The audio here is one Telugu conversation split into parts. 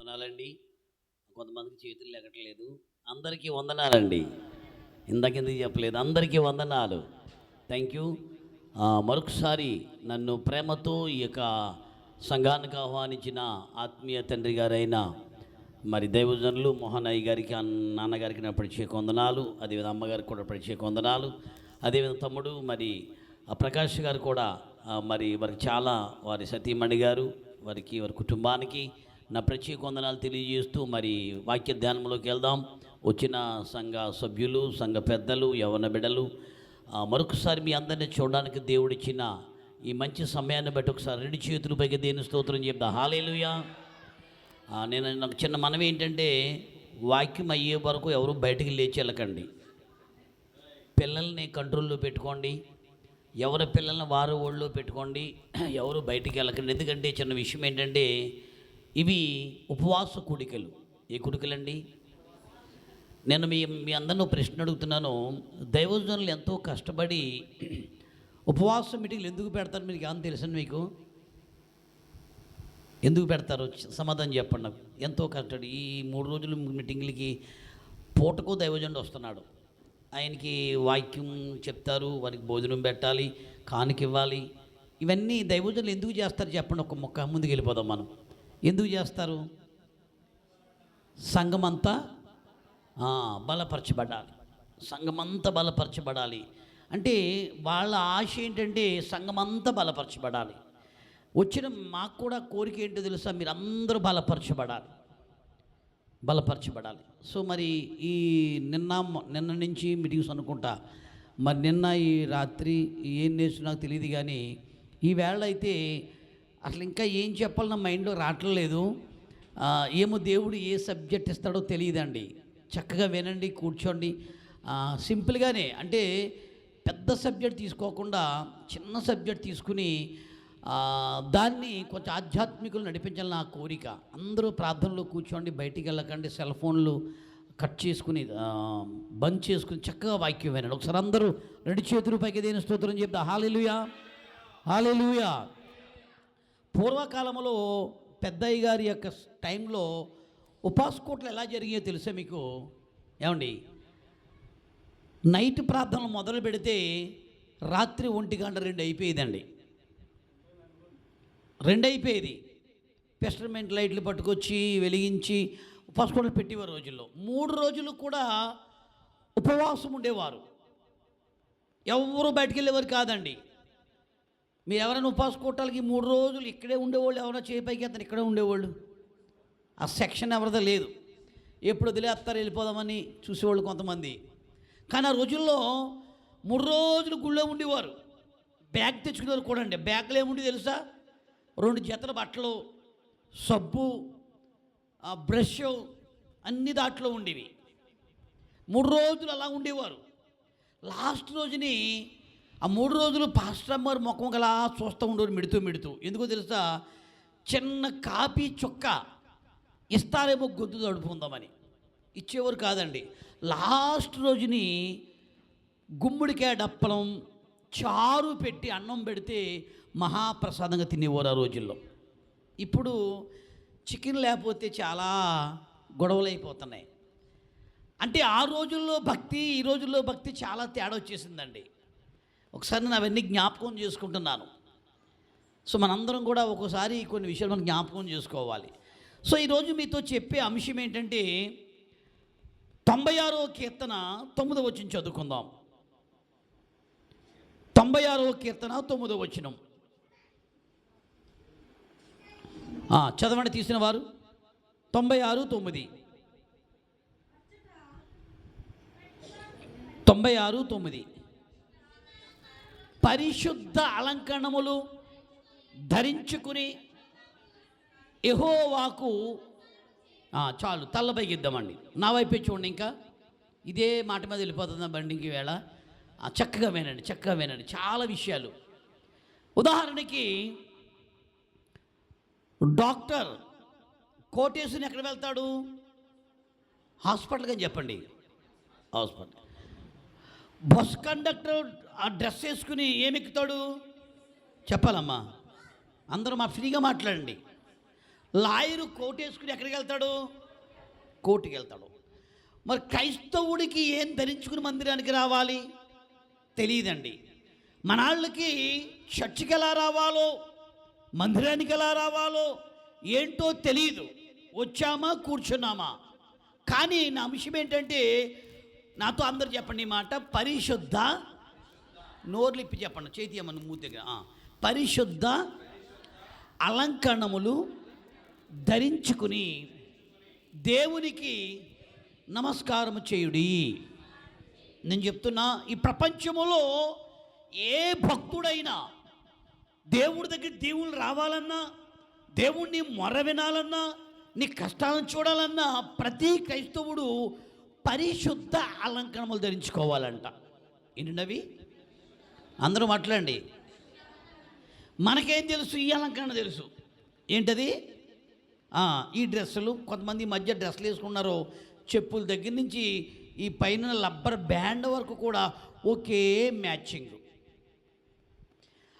వందనాలండి. కొంతమందికి చేతులు లెగట్లేదు. అందరికీ వందనాలండి. ఇందాకెందుకు చెప్పలేదు? అందరికీ వందనాలు. Thank you. మరొకసారి నన్ను ప్రేమతో ఈ యొక్క సంఘానికి ఆహ్వానించిన ఆత్మీయ తండ్రి గారైన మరి దైవజనులు మోహనయ్య గారికి, నాన్నగారికి నా ప్రత్యేక వందనాలు. అదేవిధంగా అమ్మగారికి కూడా ప్రత్యేక వందనాలు. అదేవిధంగా తమ్ముడు మరి ప్రకాష్ గారు కూడా మరి వారికి చాలా, వారి సతీమణి గారు, వారి కుటుంబానికి నా ప్రత్యేక వందనాలు తెలియజేస్తూ మరి వాక్య ధ్యానంలోకి వెళ్దాం. వచ్చిన సంఘ సభ్యులు, సంఘ పెద్దలు, యవ్వన బిడ్డలు, మరొకసారి మీ అందరినీ చూడడానికి దేవుడిచ్చిన ఈ మంచి సమయాన్ని బట్టి ఒకసారి రెండు చేతులు పైకి దేని స్తోత్రం చెప్తా. హల్లెలూయా. నాకు చిన్న మనవి ఏంటంటే, వాక్యం అయ్యే వరకు ఎవరు బయటికి లేచి వెళ్ళకండి. పిల్లల్ని కంట్రోల్లో పెట్టుకోండి. ఎవరి పిల్లల్ని వారు ఒళ్ళో పెట్టుకోండి. ఎవరు బయటికి వెళ్ళకండి. ఎందుకంటే చిన్న విషయం ఏంటంటే, ఇవి ఉపవాస కూడికలు. ఏ కూడికలండి? నేను మీ అందరిని ప్రశ్న అడుగుతున్నాను. దైవజనులు ఎంతో కష్టపడి ఉపవాస మీటింగ్లు ఎందుకు పెడతారు? మీకు ఏమన్నా తెలుసండి? మీకు ఎందుకు పెడతారు? సమాధానం చెప్పండి నాకు. ఎంతో కష్టపడి ఈ 3 రోజులు మీటింగ్లకి పూటకు దైవజనుడు వస్తున్నాడు. ఆయనకి వాక్యం చెప్తారు, వారికి భోజనం పెట్టాలి, కానుక ఇవ్వాలి. ఇవన్నీ దైవజనులు ఎందుకు చేస్తారు చెప్పండి. ఒక మొక్క ముందుకు వెళ్ళిపోదాం మనం. ఎందుకు చేస్తారు? సంఘమంతా బలపరచబడాలి. సంఘమంతా బలపరచబడాలి అంటే వాళ్ళ ఆశ ఏంటంటే సంఘమంతా బలపరచబడాలి. వచ్చిన మాకు కూడా కోరిక ఏంటో తెలుసా? మీరు అందరూ బలపరచబడాలి. సో మరి ఈ నిన్న నుంచి మీటింగ్స్ అనుకుంటా. మరి నిన్న ఈ రాత్రి ఏం నేర్చు నాకు తెలియదు, కానీ ఈ వేళ అయితే అసలు ఇంకా ఏం చెప్పాలి నా మైండ్లో రావట్లేదు. ఏమో దేవుడు ఏ సబ్జెక్ట్ ఇస్తాడో తెలియదండి. చక్కగా వినండి, కూర్చోండి. సింపుల్గానే, అంటే పెద్ద సబ్జెక్ట్ తీసుకోకుండా చిన్న సబ్జెక్ట్ తీసుకుని దాన్ని కొంచెం ఆధ్యాత్మికులు నడిపించాలి నా కోరిక. అందరూ ప్రార్థనలో కూర్చోండి, బయటికి వెళ్ళకండి, సెల్ ఫోన్లు కట్ చేసుకుని బంద్ చేసుకుని చక్కగా వాక్యం వినండి. ఒకసారి అందరూ రెండు చేతులు పైకి దేని స్తోత్రం చెప్తా. హల్లెలూయా, హల్లెలూయా. పూర్వకాలంలో పెద్దయ్య గారి యొక్క టైంలో ఉపాసకోట్లు ఎలా జరిగాయో తెలుసా మీకు? ఏమండి, నైట్ ప్రార్థనలు మొదలు పెడితే రాత్రి 1-2 అయిపోయేదండి. 2 అయిపోయేది. పెస్టర్మెంట్ లైట్లు పట్టుకొచ్చి వెలిగించి ఉపాసకోట్లు పెట్టేవారు రోజుల్లో. 3 రోజులు కూడా ఉపవాసం ఉండేవారు. ఎవరు బయటికి వెళ్ళేవారు కాదండి. మీరు ఎవరైనా ఉపాసకోటాలకి 3 రోజులు ఇక్కడే ఉండేవాళ్ళు, ఎవరైనా చేపైకి అతను ఇక్కడే ఉండేవాళ్ళు. ఆ సెక్షన్ ఎవరిదో లేదు. ఎప్పుడు వదిలేస్తారు వెళ్ళిపోదామని చూసేవాళ్ళు కొంతమంది. కానీ ఆ రోజుల్లో 3 రోజులు గుళ్ళో ఉండేవారు. బ్యాగ్ తెచ్చుకునేవారు కూడా అండి. బ్యాగ్లో ఏముండి తెలుసా? 2 జతల బట్టలు, సబ్బు, బ్రష్ అన్ని దాంట్లో ఉండేవి. 3 రోజులు అలా ఉండేవారు. లాస్ట్ రోజుని ఆ 3 రోజులు పాస్టర్ అమ్మారు ముఖం అలా చూస్తూ ఉండేవారు, మిడుతూ. ఎందుకో తెలుసా? చిన్న కాపీ చొక్క ఇస్తారేమో గొంతు తడుపుకుందామని. ఇచ్చేవారు కాదండి. లాస్ట్ రోజుని గుమ్మడికాయ డప్పలం, చారు పెట్టి అన్నం పెడితే మహాప్రసాదంగా తినేవారు ఆ రోజుల్లో. ఇప్పుడు చికెన్ లేకపోతే చాలా గొడవలు అయిపోతున్నాయి. అంటే ఆ రోజుల్లో భక్తి, ఈ రోజుల్లో భక్తి చాలా తేడా వచ్చేసిందండి. ఒకసారి నేను అవన్నీ జ్ఞాపకం చేసుకుంటున్నాను. సో మనందరం కూడా ఒక్కోసారి కొన్ని విషయాలు మనం జ్ఞాపకం చేసుకోవాలి. సో ఈరోజు మీతో చెప్పే అంశం ఏంటంటే 96వ కీర్తన 9వ వచనం చదువుకుందాం. 96వ కీర్తన 9వ వచనం చదవండి తీసిన వారు. 96:9. 96:9. పరిశుద్ధ అలంకరణములు ధరించుకుని యెహోవాకు చాలు తల్లపైకి ఇద్దామండి. నా వైపే చూడండి. ఇంకా ఇదే మాట మీద వెళ్ళిపోతుందా బండికి వేళ? చక్కగా వినండి. చాలా విషయాలు. ఉదాహరణకి డాక్టర్ కోటేశ్వరిని ఎక్కడ వెళ్తాడు? హాస్పిటల్కి అని చెప్పండి. హాస్పిటల్. బస్ కండక్టర్ ఆ డ్రెస్ వేసుకుని ఏమెక్కుతాడు చెప్పాలమ్మా? అందరూ మా ఫ్రీగా మాట్లాడండి. లాయరు కోట్ వేసుకుని ఎక్కడికి వెళ్తాడు? కోర్టుకి వెళ్తాడు. మరి క్రైస్తవుడికి ఏం ధరించుకుని మందిరానికి రావాలి? తెలియదండి. మనాళ్ళకి చర్చికి ఎలా రావాలో, మందిరానికి ఎలా రావాలో ఏంటో తెలియదు. వచ్చామా, కూర్చున్నామా. కానీ నా అంశం ఏంటంటే, నాతో అందరు చెప్పండి ఈ మాట, పరిశుద్ధ, నోర్లు ఇప్పి చెప్పండి, చేతి అమ్మను మూతి దగ్గర, పరిశుద్ధ అలంకరణములు ధరించుకుని దేవునికి నమస్కారము చేయుడి. నేను చెప్తున్నా, ఈ ప్రపంచములో ఏ భక్తుడైనా దేవుడి దగ్గర దేవుళ్ళు రావాలన్నా, దేవుణ్ణి మొర వినాలన్నా, నీ కష్టాలను చూడాలన్నా ప్రతి క్రైస్తవుడు పరిశుద్ధ అలంకరణలు ధరించుకోవాలంట. ఏంటవి? అందరూ మాట్లాడండి. మనకేం తెలుసు? ఈ అలంకరణ తెలుసు. ఏంటది? ఈ డ్రెస్సులు. కొంతమంది ఈ మధ్య డ్రెస్సులు వేసుకున్నారు, చెప్పుల దగ్గర నుంచి ఈ పైన రబ్బర్ బ్యాండ్ వరకు కూడా ఒకే మ్యాచింగ్.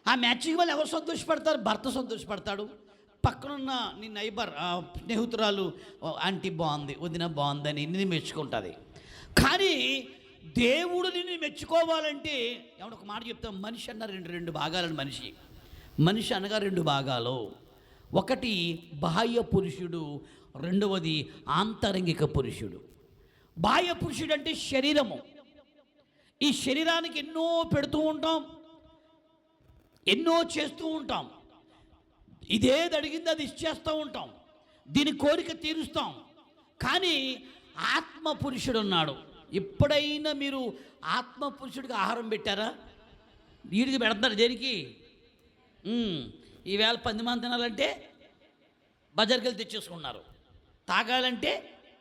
ఆ మ్యాచింగ్ వల్ల ఎవరు సంతోషపడతారు? భర్త సంతోషపడతాడు. పక్కనున్న నీ నైబర్, స్నేహితురాలు, ఆంటీ బాగుంది, వదిన బాగుందని నిన్ను మెచ్చుకుంటుంది. కానీ దేవుడు నిన్ను మెచ్చుకోవాలంటే, ఎవడొక ఒక మాట చెప్తాం, మనిషి అన్న రెండు భాగాలని. మనిషి అనగా రెండు భాగాలు. ఒకటి బాహ్య పురుషుడు, రెండవది ఆంతరంగిక పురుషుడు. బాహ్య పురుషుడు అంటే శరీరము. ఈ శరీరానికి ఎన్నో పెడుతూ ఉంటాం, ఎన్నో చేస్తూ ఉంటాం. ఇదేది అడిగింది అది ఇచ్చేస్తూ ఉంటాం, దీని కోరిక తీరుస్తాం. కానీ ఆత్మ పురుషుడు ఉన్నాడు. ఎప్పుడైనా మీరు ఆత్మ పురుషుడికి ఆహారం పెట్టారా? వీడికి పెడతారు. దేనికి? ఈవేళ 10 మంది తినాలంటే బజార్కి వెళ్ళి తెచ్చేసుకున్నారు, తాగాలంటే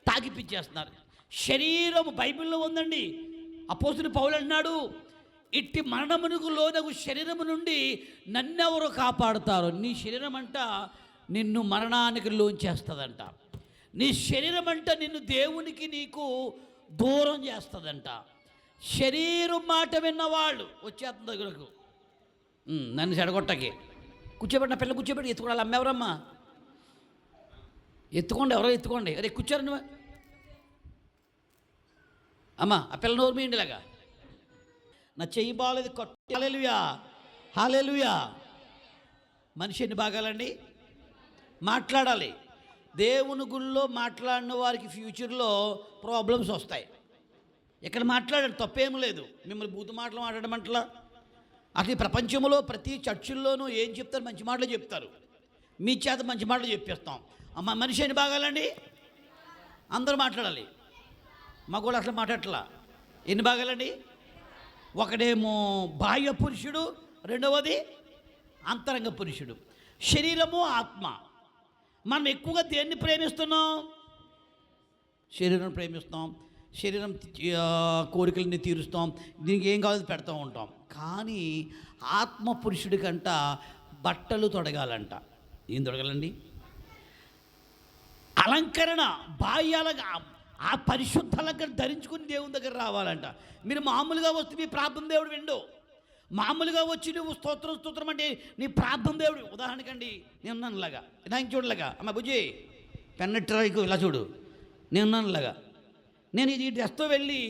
తాగిపిచ్చేస్తున్నారు. శరీరం బైబిల్లో ఉందండి. అపోస్తులు పౌలు అన్నాడు, ఇట్టి మరణమునకు లోనగు శరీరము నుండి నన్నెవరు కాపాడుతారు? నీ శరీరం అంట నిన్ను మరణానికి లోంచేస్తుందంట. నీ శరీరం అంట నిన్ను దేవునికి నీకు దూరం చేస్తుందంట. శరీరం మాట విన్నవాళ్ళు వచ్చేస్తుంది దగ్గరకు. నన్ను చెడగొట్టకి కూర్చోబెట్టిన పిల్ల కూర్చోబెట్టి ఎత్తుకోవాలి. అమ్మెవరమ్మా? ఎత్తుకోండి, ఎవరో ఎత్తుకోండి. అరే కూర్చోరు నువ్వు. అమ్మా ఆ పిల్ల నోరు మీయండి. ఇలాగా నా చెయ్యి బాగలేదు, కొట్టు. హల్లెలూయా, హల్లెలూయా. మనిషి ఎన్ని భాగాలండి? మాట్లాడాలి. దేవుని గుళ్ళో మాట్లాడిన వారికి ఫ్యూచర్లో ప్రాబ్లమ్స్ వస్తాయి. ఇక్కడ మాట్లాడారు, తప్పేం లేదు. మిమ్మల్ని బూతు మాటలు మాట్లాడమంటలా. అసలు ఈ ప్రపంచంలో ప్రతి చర్చిల్లోనూ ఏం చెప్తారు? మంచి మాటలు చెప్తారు. మీ చేత మంచి మాటలు చెప్పేస్తాం. అమ్మ మనిషి ఎన్ని భాగాలండి? అందరూ మాట్లాడాలి. మా కూడా అసలు మాట్లాడట్లా. ఎన్ని భాగాలండి? ఒకడేమో బాహ్య పురుషుడు, రెండవది అంతరంగ పురుషుడు. శరీరము, ఆత్మ. మనం ఎక్కువగా దేన్ని ప్రేమిస్తున్నాం? శరీరం ప్రేమిస్తాం. శరీరం కోరికలని తీరుస్తాం, దీనికి ఏం కావాలో పెడతా ఉంటాం. కానీ ఆత్మ పురుషుడికంట బట్టలు తొడగాలంట. ఏం తొడగాలండి? అలంకరణ, బాహ్యాలుగా ఆ పరిశుద్ధ అలంకరణ ధరించుకుని దేవుని దగ్గర రావాలంట. మీరు మామూలుగా వస్తే మీ ప్రార్థన దేవుడు విండు. మామూలుగా వచ్చి నువ్వు స్తోత్రం అంటే నీ ప్రార్థన దేవుడు. ఉదాహరణకండి, నేను ఉన్నానులాగా, నాకు చూడలాగా, అమ్మ బుజ్జి పెన్నట్రాయికు ఇలా చూడు, నేను ఉన్నానులాగా. నేను ఇది డ్రెస్తో వెళ్ళి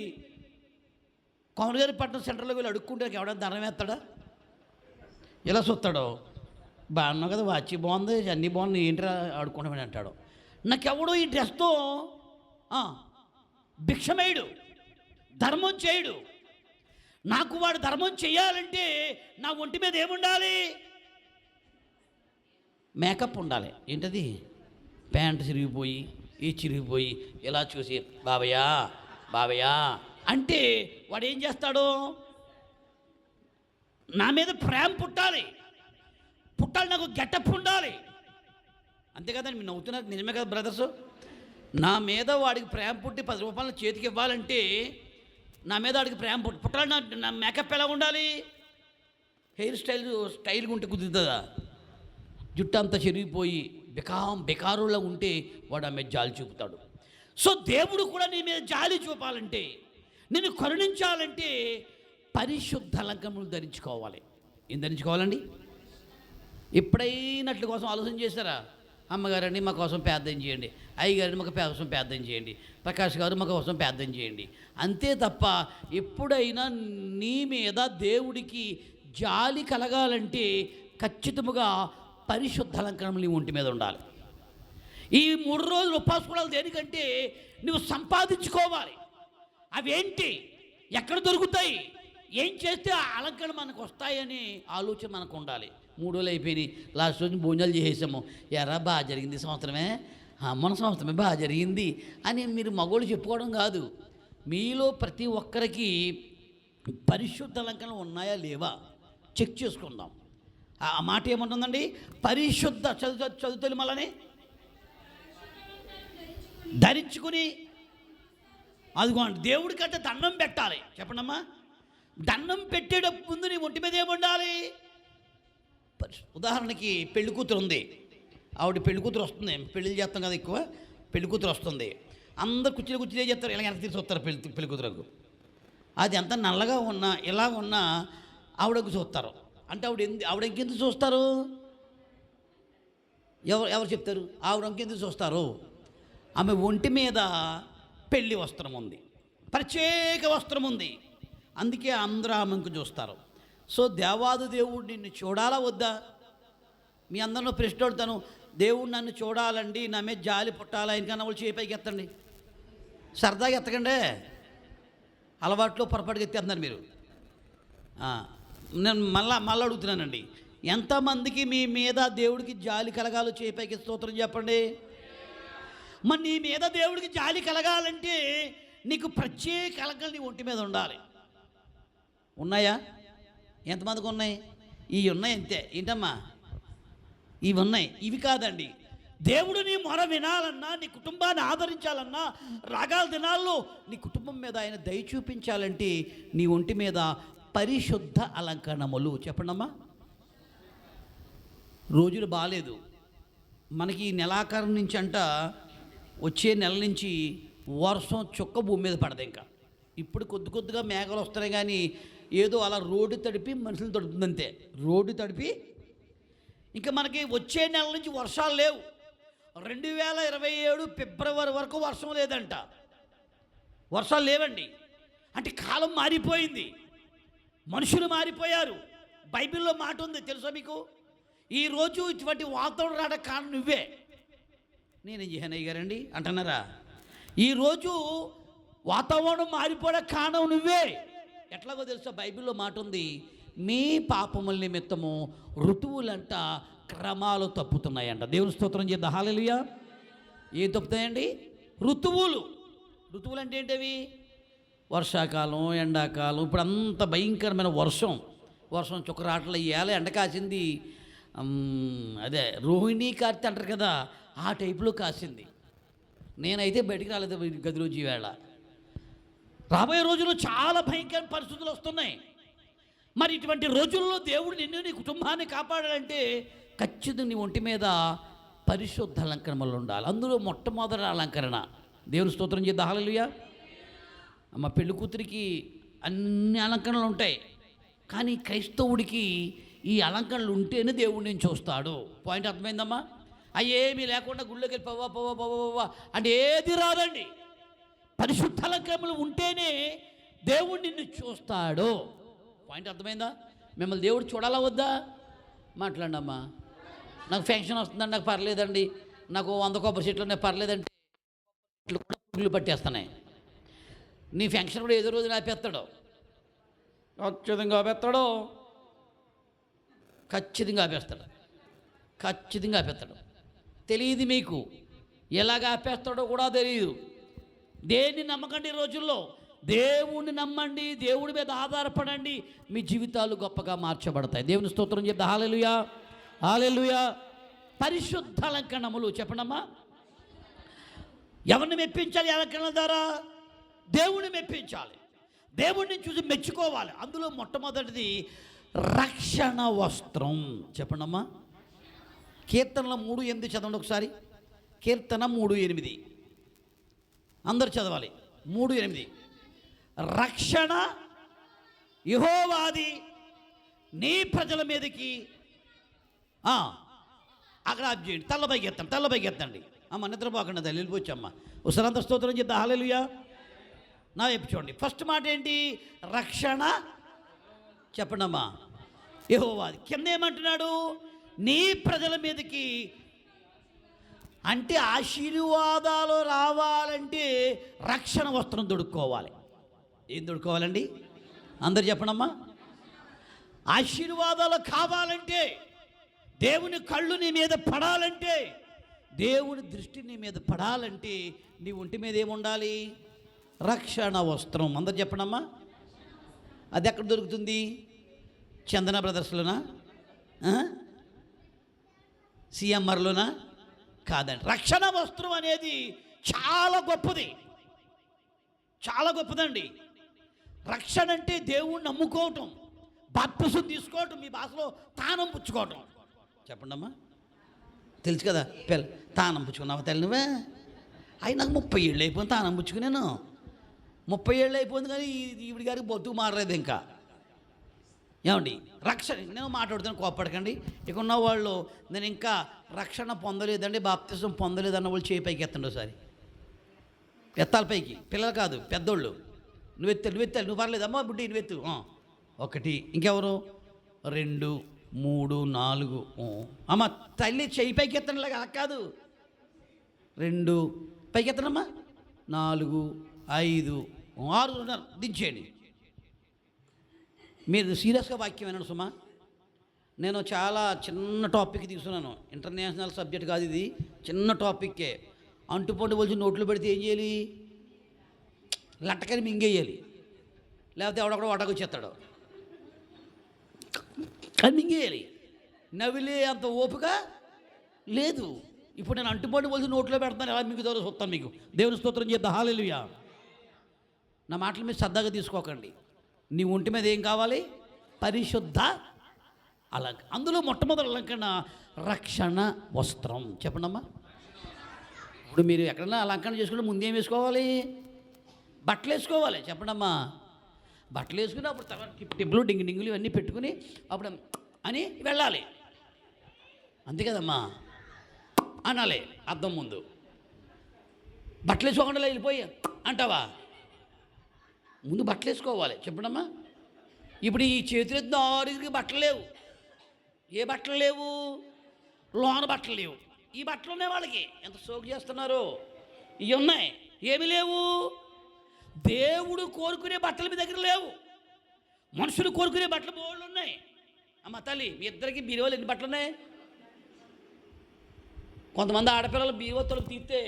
కోమరగారిపట్నం సెంటర్లో వెళ్ళి అడుక్కుంటే ఎవడన్నా దండం వేస్తాడా? ఎలా చూస్తాడో? బాగున్నావు కదా, వాచి బాగుంది, అన్నీ బాగుంది, ఏంట్రా ఆడుకుంటామని అంటాడు. నాకెవడో ఈ డ్రెస్తో భిక్షమేయుడు, ధర్మం చేయుడు. నాకు వాడు ధర్మం చేయాలంటే నా ఒంటి మీద ఏముండాలి? మేకప్ ఉండాలి. ఏంటది? ప్యాంటు చిరిగిపోయి, ఈ చిరిగిపోయి ఇలా చూసి బాబయ్యా బాబయ్యా అంటే వాడు ఏం చేస్తాడు? నా మీద ప్రేమ పుట్టాలి, నాకు గెటప్ ఉండాలి. అంతే కదండి. మీరు నవ్వుతున్నారు, నిజమే కదా బ్రదర్స్? నా మీద వాడికి ప్రేమ పుట్టి 10 రూపాయలు చేతికి ఇవ్వాలంటే నా మీద వాడికి ప్రేమ పుట్టాలి. నా మేకప్ ఎలా ఉండాలి? హెయిర్ స్టైల్గా ఉంటే కుదురుతుందా? జుట్టు అంతా చెరిగిపోయి బెకారులా ఉంటే వాడు ఆ మీద జాలి చూపుతాడు. సో దేవుడు కూడా నీ మీద జాలి చూపాలంటే, నిన్ను కరుణించాలంటే పరిశుద్ధ అలంకరణలు ధరించుకోవాలి. ఏం ధరించుకోవాలండి? ఎప్పుడైనట్ల కోసం ఆలోచన చేశారా? అమ్మగారండి మా కోసం ప్రార్థన చేయండి, అయ్యగారండి మా కోసం ప్రార్థన చేయండి, ప్రకాష్ గారు మా కోసం ప్రార్థన చేయండి, అంతే తప్ప ఎప్పుడైనా నీ మీద దేవుడికి జాలి కలగాలంటే ఖచ్చితంగా పరిశుద్ధ అలంకరణ నీ ఒంటి మీద ఉండాలి. ఈ 3 రోజులు ఉపవాసాలు దేనికంటే నువ్వు సంపాదించుకోవాలి. అవేంటి, ఎక్కడ దొరుకుతాయి, ఏం చేస్తే ఆ అలంకరణ మనకు వస్తాయని ఆలోచన మనకు ఉండాలి. 3 రోజులు అయిపోయినాయి, లాస్ట్ రోజు భోజనాలు చేసేసాము, ఎరా బాగా జరిగింది సంవత్సరమే, మన సంవత్సరమే బాగా జరిగింది అని మీరు మగోళ్ళు చెప్పుకోవడం కాదు. మీలో ప్రతి ఒక్కరికి పరిశుద్ధ అలంకరణ ఉన్నాయా లేవా చెక్ చేసుకుందాం. ఆ మాట ఏమంటుందండి, పరిశుద్ధ చదువుతుంది మళ్ళీ ధరించుకుని, అదిగోండి దేవుడికంటే దండం పెట్టాలి. చెప్పండమ్మా, దండం పెట్టేటప్పుడు ముందు నీ ఒంటి మీద ఏముండాలి? ఉదాహరణకి పెళ్లి కూతురు ఉంది, ఆవిడ పెళ్లి కూతురు వస్తుంది, పెళ్ళిళ్ళు చేస్తాం కదా ఎక్కువ, పెళ్లి కూతురు వస్తుంది, అందరు కుర్చీలు చేస్తారు, ఇలా వెనక్కి తీసి వస్తారు పెళ్లి కూతురకు. అది ఎంత నల్లగా ఉన్నా ఇలా ఉన్నా ఆవిడకు చూస్తారు. అంటే ఆవిడ ఇంకెందుకు చూస్తారు? ఎవరు చెప్తారు? ఆవిడ ఇంకెందుకు చూస్తారు? ఆమె ఒంటి మీద పెళ్లి వస్త్రం ఉంది, ప్రత్యేక వస్త్రం ఉంది, అందుకే అందరూ ఆమెకు చూస్తారు. సో దేవాది దేవుడు నిన్ను చూడాలా వద్దా? మీ అందరిలో ప్రశ్న అడుగుతాను, దేవుడు నన్ను చూడాలండి, నా మీద జాలి పుట్టాలా, ఇంకన్నా వాళ్ళు చేపైకి ఎత్తండి, సరదాగా ఎత్తకండి, అలవాట్లో పొరపాటుగా ఎత్తేస్తున్నారు మీరు. నేను మళ్ళీ అడుగుతున్నానండి, ఎంతమందికి మీ మీద దేవుడికి జాలి కలగాలో చేపైకి స్తోత్రం చెప్పండి. మరి నీ మీద దేవుడికి జాలి కలగాలంటే నీకు ప్రత్యేక అలంకరణ నీ ఒంటి మీద ఉండాలి. ఉన్నాయా? ఎంతమందికి ఉన్నాయి? ఇవి ఉన్నాయి అంతే. ఏంటమ్మా ఇవి ఉన్నాయి? ఇవి కాదండి, దేవుడు నీ మొర వినాలన్నా, నీ కుటుంబాన్ని ఆదరించాలన్నా, రాగాల దినాల్లో నీ కుటుంబం మీద ఆయన దయ చూపించాలంటే నీ ఒంటి మీద పరిశుద్ధ అలంకరణములు. చెప్పండమ్మా. రోజులు బాగాలేదు మనకి, ఈ నెలాఖరు నుంచి అంట వచ్చే నెల నుంచి వర్షం చుక్క భూమి మీద పడదు. ఇంకా ఇప్పుడు కొద్దిగా మేఘాలు వస్తున్నాయి, కానీ ఏదో అలా రోడ్డు తడిపి మనుషులు తడుపుతుందంతే. రోడ్డు తడిపి ఇంకా మనకి వచ్చే నెల నుంచి వర్షాలు లేవు. 2027 ఫిబ్రవరి వరకు వర్షం లేదంట, వర్షాలు లేవండి. అంటే కాలం మారిపోయింది, మనుషులు మారిపోయారు. బైబిల్లో మాట ఉంది తెలుసా మీకు, ఈరోజు ఇటువంటి వాతావరణం రావడానికి కారణం నువ్వే. నేనేం చేయను అయ్యారండి అంటున్నారా? ఈరోజు వాతావరణం మారిపోవడానికి కారణం నువ్వే. ఎట్లాగో తెలుసా, బైబిల్లో మాట ఉంది, మీ పాపముల నిమిత్తము ఋతువులంట క్రమాలు తప్పుతున్నాయంట. దేవుని స్తోత్రం చేద్దాం. హల్లెలూయా. ఏం తప్పుతాయండి? ఋతువులు అంటే ఏంటవి? వర్షాకాలం, ఎండాకాలం. ఇప్పుడు అంత భయంకరమైన వర్షం చుక్కరాటలు. ఏళ్ళ ఎండ కాసింది, అదే రోహిణీ కార్తె అంటారు కదా, ఆ టైపులో కాసింది. నేనైతే బయటికి రాలేదు గదిలోంచి. ఈవేళ రాబోయే రోజుల్లో చాలా భయంకర పరిస్థితులు వస్తున్నాయి. మరి ఇటువంటి రోజుల్లో దేవుడు నిన్ను, నీ కుటుంబాన్ని కాపాడాలంటే ఖచ్చితంగా నీ ఒంటి మీద పరిశుద్ధ అలంకరణలు ఉండాలి. అందులో మొట్టమొదటి అలంకరణ, దేవుని స్తోత్రం చేద్దాం. హల్లెలూయా. మా పెళ్లి కూతురికి అన్ని అలంకరణలు ఉంటాయి, కానీ క్రైస్తవుడికి ఈ అలంకరణలు ఉంటేనే దేవుడు నేను చూస్తాడు. పాయింట్ అర్థమైందమ్మా? అయ్యేమీ లేకుండా గుళ్ళోకి వెళ్ళి పవ్వా అంటే ఏది రాదండి. పరిశుద్ధ అలంకరణలు ఉంటేనే దేవుడు నిన్ను చూస్తాడు. పాయింట్ అర్థమైందా? మిమ్మల్ని దేవుడు చూడాలా వద్దా? మాట్లాడమ్మా. నాకు ఫంక్షన్ వస్తుందండి, నాకు పర్లేదండి, నాకు 100 కొబ్బరి చెట్లు ఉన్నాయి పర్లేదంటే పురుగులు పట్టేస్తున్నాయి. నీ ఫంక్షన్ కూడా ఏదో రోజు ఆపేస్తాడు, ఖచ్చితంగా ఆపేస్తాడు. తెలియదు మీకు, ఎలాగ ఆపేస్తాడో కూడా తెలియదు. దేన్ని నమ్మకండి. ఈ రోజుల్లో దేవుణ్ణి నమ్మండి, దేవుడి మీద ఆధారపడండి, మీ జీవితాలు గొప్పగా మార్చబడతాయి. దేవుని స్తోత్రం చేద్దాం. హల్లెలూయా, హల్లెలూయా. పరిశుద్ధ అలంకరణములు చెప్పండమ్మా. ఎవరిని మెప్పించాలి? అలంకరణ ద్వారా దేవుణ్ణి మెప్పించాలి, దేవుడిని చూసి మెచ్చుకోవాలి. అందులో మొట్టమొదటిది రక్షణ వస్త్రం. చెప్పండమ్మా. కీర్తనల 3:8 చదవండి ఒకసారి. కీర్తన 3:8 అందరు చదవాలి. 3:8 రక్షణ యెహోవాది నీ ప్రజల మీదకి అక్కడ ఆఫ్ చేయండి. తల్ల పైకి ఎత్తండి. అమ్మ నిద్రపోకుండా తల్లి వెళ్ళిపోవచ్చమ్మ. ఒకసారి స్తోత్రం చెప్తా. హల్లెలూయా. నా వైపు చూడండి. ఫస్ట్ మాట ఏంటి? రక్షణ. చెప్పండి అమ్మా. యెహోవాది. కింద ఏమంటున్నాడు? నీ ప్రజల మీదకి. అంటే ఆశీర్వాదాలు రావాలంటే రక్షణ వస్త్రం దొడుక్కోవాలి. ఏం దొడుక్కోవాలండి? అందరు చెప్పండమ్మా. ఆశీర్వాదాలు కావాలంటే, దేవుని కళ్ళు నీ మీద పడాలంటే, దేవుని దృష్టి నీ మీద పడాలంటే నీ ఒంటి మీద ఏముండాలి? రక్షణ వస్త్రం. అందరు చెప్పండమ్మా. అది ఎక్కడ దొరుకుతుంది? చందన బ్రదర్స్లోనా? సిఎంఆర్లోనా? కాదండి. రక్షణ వస్త్రం అనేది చాలా గొప్పది, చాలా గొప్పదండి. రక్షణ అంటే దేవుణ్ణి నమ్ముకోవటం, బాప్తిసం తీసుకోవటం, మీ భాషలో తానం పుచ్చుకోవటం. చెప్పండమ్మా. తెలుసు కదా తానం పుచ్చుకున్నావా తల్లి నువ్వే? అవి నాకు 30 ఏళ్ళు అయిపోయింది తానం పుచ్చుకున్నాను. 30 ఏళ్ళు అయిపోయింది కానీ ఈవిడి గారికి బొత్తు మారలేదు ఇంకా. ఏమండి? రక్షణ. నేను మాట్లాడుతాను, కోప్పడకండి. ఇక ఉన్న వాళ్ళు నేను ఇంకా రక్షణ పొందలేదండి, బాప్తిసం పొందలేదన్న వాళ్ళు చేయి పైకి ఎత్తండి ఒకసారి. ఎత్తాలి పైకి. పిల్లలు కాదు, పెద్దోళ్ళు. నువ్వెత్తాలి. నువ్వు పర్లేదు అమ్మా బుడ్డి, నువ్వెత్తు. 1. ఇంకెవరు? 2, 3, 4. అమ్మ తల్లి చెయ్యి పైకి ఎత్తండి. అలా కాదు. 2 పైకి ఎత్తనమ్మా. 4, 5, 6 ఉన్నారు. దించేయండి. మీరు సీరియస్గా వాక్యం వినండి సుమా. నేను చాలా చిన్న టాపిక్ తీసుకున్నాను. ఇంటర్నేషనల్ సబ్జెక్ట్ కాదు ఇది, చిన్న టాపిక్కే. అంటుపండు వచ్చి నోట్లో పెడితే ఏం చేయాలి? లట్టకని మింగేయాలి, లేకపోతే ఎవడొకడో వడకొచ్చేస్తాడు. అది మింగేయాలి. నవ్విలే అంత ఓపిక లేదు. ఇప్పుడు నేను అంటుపండు వచ్చి నోట్లో పెడతాను, ఎలా మింగుతారో చూస్తాను మీకు. దేవుని స్తోత్రం చేద్దాం. హల్లెలూయా. నా మాటలు మీరు శ్రద్ధగా తీసుకోకండి. నీ ఒంటి మీద ఏం కావాలి? పరిశుద్ధ అలంకరణ. అందులో మొట్టమొదటి అలంకరణ రక్షణ వస్త్రం. చెప్పండమ్మా. ఇప్పుడు మీరు ఎక్కడన్నా అలంకరణ చేసుకుంటే ముందేం వేసుకోవాలి? బట్టలు వేసుకోవాలి. చెప్పండమ్మా. బట్టలు వేసుకుని అప్పుడు తర్వాత టిప్పులు డింగులు ఇవన్నీ పెట్టుకుని అప్పుడు అని వెళ్ళాలి. అంతే కదమ్మా అనాలి అద్దం ముందు. బట్టలు వేసుకోకుండా వెళ్ళిపోయి అంటావా? ముందు బట్టలు వేసుకోవాలి. చెప్పండమ్మా. ఇప్పుడు ఈ చేతులెత్తిన 6 బట్టలు లేవు. ఏ బట్టలు లేవు? లోన బట్టలు లేవు. ఈ బట్టలు ఉన్నాయి వాళ్ళకి. ఎంత సోకు చేస్తున్నారు. ఇవి ఉన్నాయి. ఏమి లేవు? దేవుడు కోరుకునే బట్టలు మీ దగ్గర లేవు. మనుషులు కోరుకునే బట్టలు బోళ్ళు ఉన్నాయి. అమ్మ తల్లి, మీ ఇద్దరికి బీరువాలు ఎన్ని బట్టలు ఉన్నాయి? కొంతమంది ఆడపిల్లలు బీరువా తీస్తే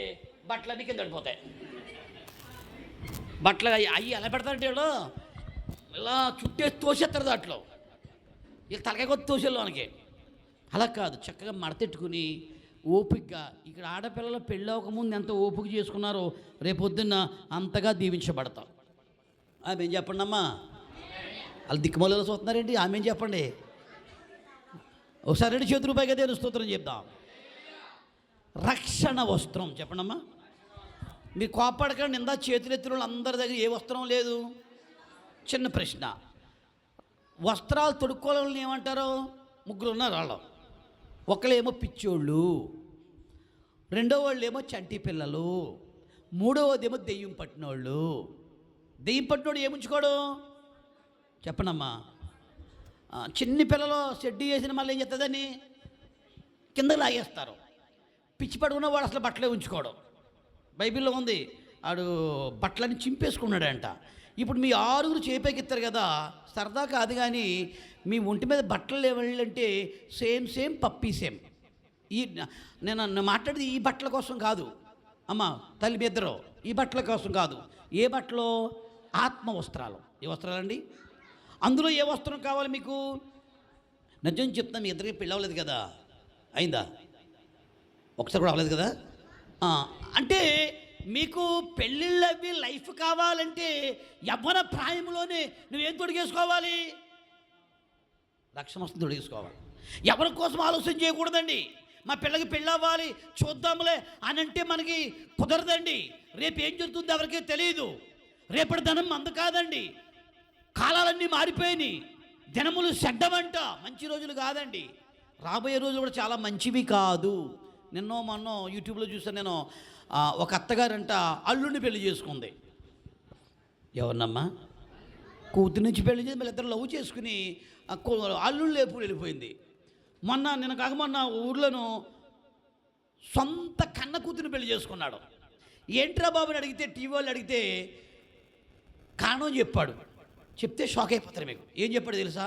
బట్టలన్నీ కింద పడిపోతాయి. బట్టలు అవి ఎలా పెడతారంటే వీళ్ళు ఇలా చుట్టేసి తోసేస్తారు. దాంట్లో వీళ్ళు తలకాయ కొద్ది తోసేలోనికి. అలా కాదు, చక్కగా మడతెట్టుకుని ఓపికగా. ఇక్కడ ఆడపిల్లలు పెళ్ళి అవ్వకముందు ఎంత ఓపిక చేసుకున్నారో రేపొద్దున్న అంతగా దీవించబడతాం. ఆమె ఏం చెప్పండి అమ్మా. వాళ్ళు దిక్కుమలలో చూస్తున్నారేంటి? ఆమె ఏం చెప్పండి. ఒకసారి 2 చేతుల పైగా దేవుని స్తోత్రం చెప్దాం. రక్షణ వస్త్రం. చెప్పండమ్మా. మీరు కోపడకండి. ఇందా చేతులెత్తిన వాళ్ళు అందరి దగ్గర ఏ వస్త్రం లేదు. చిన్న ప్రశ్న. వస్త్రాలు తొడుక్కోవాలని ఏమంటారు? 3 ఉన్నారు వాళ్ళు. ఒకళ్ళేమో పిచ్చోళ్ళు, రెండో వాళ్ళు ఏమో చంటి పిల్లలు, మూడవదేమో దెయ్యం పట్టినోళ్ళు. దెయ్యం పట్టినోడు ఏముంచుకోడు? చెప్పనమ్మా. చిన్ని పిల్లలు షెడ్డు చేసిన మళ్ళీ ఏం చేస్తుందని కిందకి లాగేస్తారు. పిచ్చి పడుకున్న వాడు అసలు బట్టలే ఉంచుకోవడం. బైబిల్లో ఉంది. ఆడు బట్టలని చింపేసుకున్నాడంట. ఇప్పుడు మీ 6 చేపైకిస్తారు కదా, సరదా కాదు కానీ మీ ఒంటి మీద బట్టలు లేవాలంటే సేమ్ పప్పీ సేమ్. నేను మాట్లాడేది ఈ బట్టల కోసం కాదు అమ్మ తల్లి మీ ఇద్దరు. ఈ బట్టల కోసం కాదు. ఏ బట్టలు? ఆత్మ వస్త్రాలు. ఏ వస్త్రాలండి? అందులో ఏ వస్త్రం కావాలి మీకు? నిజం చెప్తాను, మీ ఇద్దరికి పెళ్ళి అవ్వలేదు కదా? అయిందా? ఒకసారి కూడా అవ్వలేదు కదా? అంటే మీకు పెళ్ళిళ్ళు అవి లైఫ్ కావాలంటే యవ్వన ప్రాయంలోనే నువ్వేం తొడిగేసుకోవాలి? రక్షణ వస్తుంది తొడిగేసుకోవాలి. ఎవరి కోసం ఆలోచన చేయకూడదండి. మా పిల్లకి పెళ్ళి అవ్వాలి చూద్దాంలే అని అంటే మనకి కుదరదండి. రేపు ఏం జరుగుతుందో ఎవరికీ తెలియదు. రేపటి ధనం మంద కాదండి. కాలాలన్నీ మారిపోయినాయి. దినములు చెడ్డమంట, మంచి రోజులు కాదండి. రాబోయే రోజులు కూడా చాలా మంచివి కాదు. మొన్న యూట్యూబ్లో చూసాను నేను, ఒక అత్తగారంట అల్లుడిని పెళ్లి చేసుకుంది. ఎవరినమ్మా? కూతురు నుంచి పెళ్లి చేసి మళ్ళీ ఇద్దరు లవ్ చేసుకుని అల్లుళ్ళు లేపు వెళ్ళిపోయింది. మొన్న ఊర్లోనూ సొంత కన్న కూతురిని పెళ్లి చేసుకున్నాడు. ఏంట్రా బాబుని అడిగితే, టీవీ వాళ్ళు అడిగితే కారణం చెప్పాడు. చెప్తే షాక్ అయిపోతారు మీకు. ఏం చెప్పాడు తెలుసా?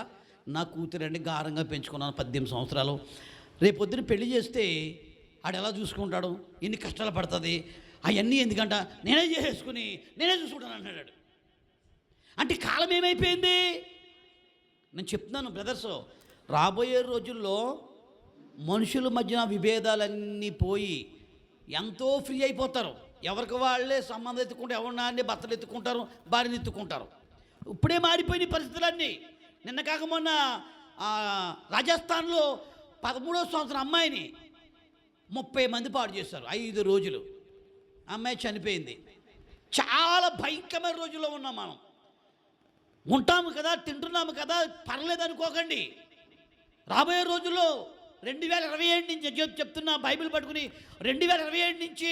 నా కూతురండి గారంగా పెంచుకున్నాను 18 సంవత్సరాలు, రేపొద్దున పెళ్లి చేస్తే ఆడు ఎలా చూసుకుంటాడు, ఎన్ని కష్టాలు పడుతుంది, అవన్నీ ఎందుకంట నేనే చేసుకుని నేనే చూసుకుంటాను అన్నాడు. అంటే కాలం ఏమైపోయింది? నేను చెప్తున్నాను బ్రదర్స్, రాబోయే రోజుల్లో మనుషుల మధ్యన విభేదాలన్నీ పోయి ఎంతో ఫ్రీ అయిపోతారు. ఎవరికి వాళ్ళే సంబంధం ఎత్తుకుంటారు, ఎవరినాన్ని భర్తలు ఎత్తుకుంటారు, భార్యను ఎత్తుకుంటారు. ఇప్పుడే మారిపోయిన పరిస్థితులన్నీ. నిన్న కాక మొన్న రాజస్థాన్లో 13వ సంవత్సరం అమ్మాయిని 30 మంది పాడు చేశారు. 5 రోజులు అమ్మాయి చనిపోయింది. చాలా భయంకరమైన రోజుల్లో ఉన్నాం మనం. ఉంటాము కదా, తింటున్నాము కదా, పర్లేదు అనుకోకండి. రాబోయే రోజుల్లో 2027 నుంచి చెప్తున్నా, బైబిల్ పట్టుకుని 2027 నుంచి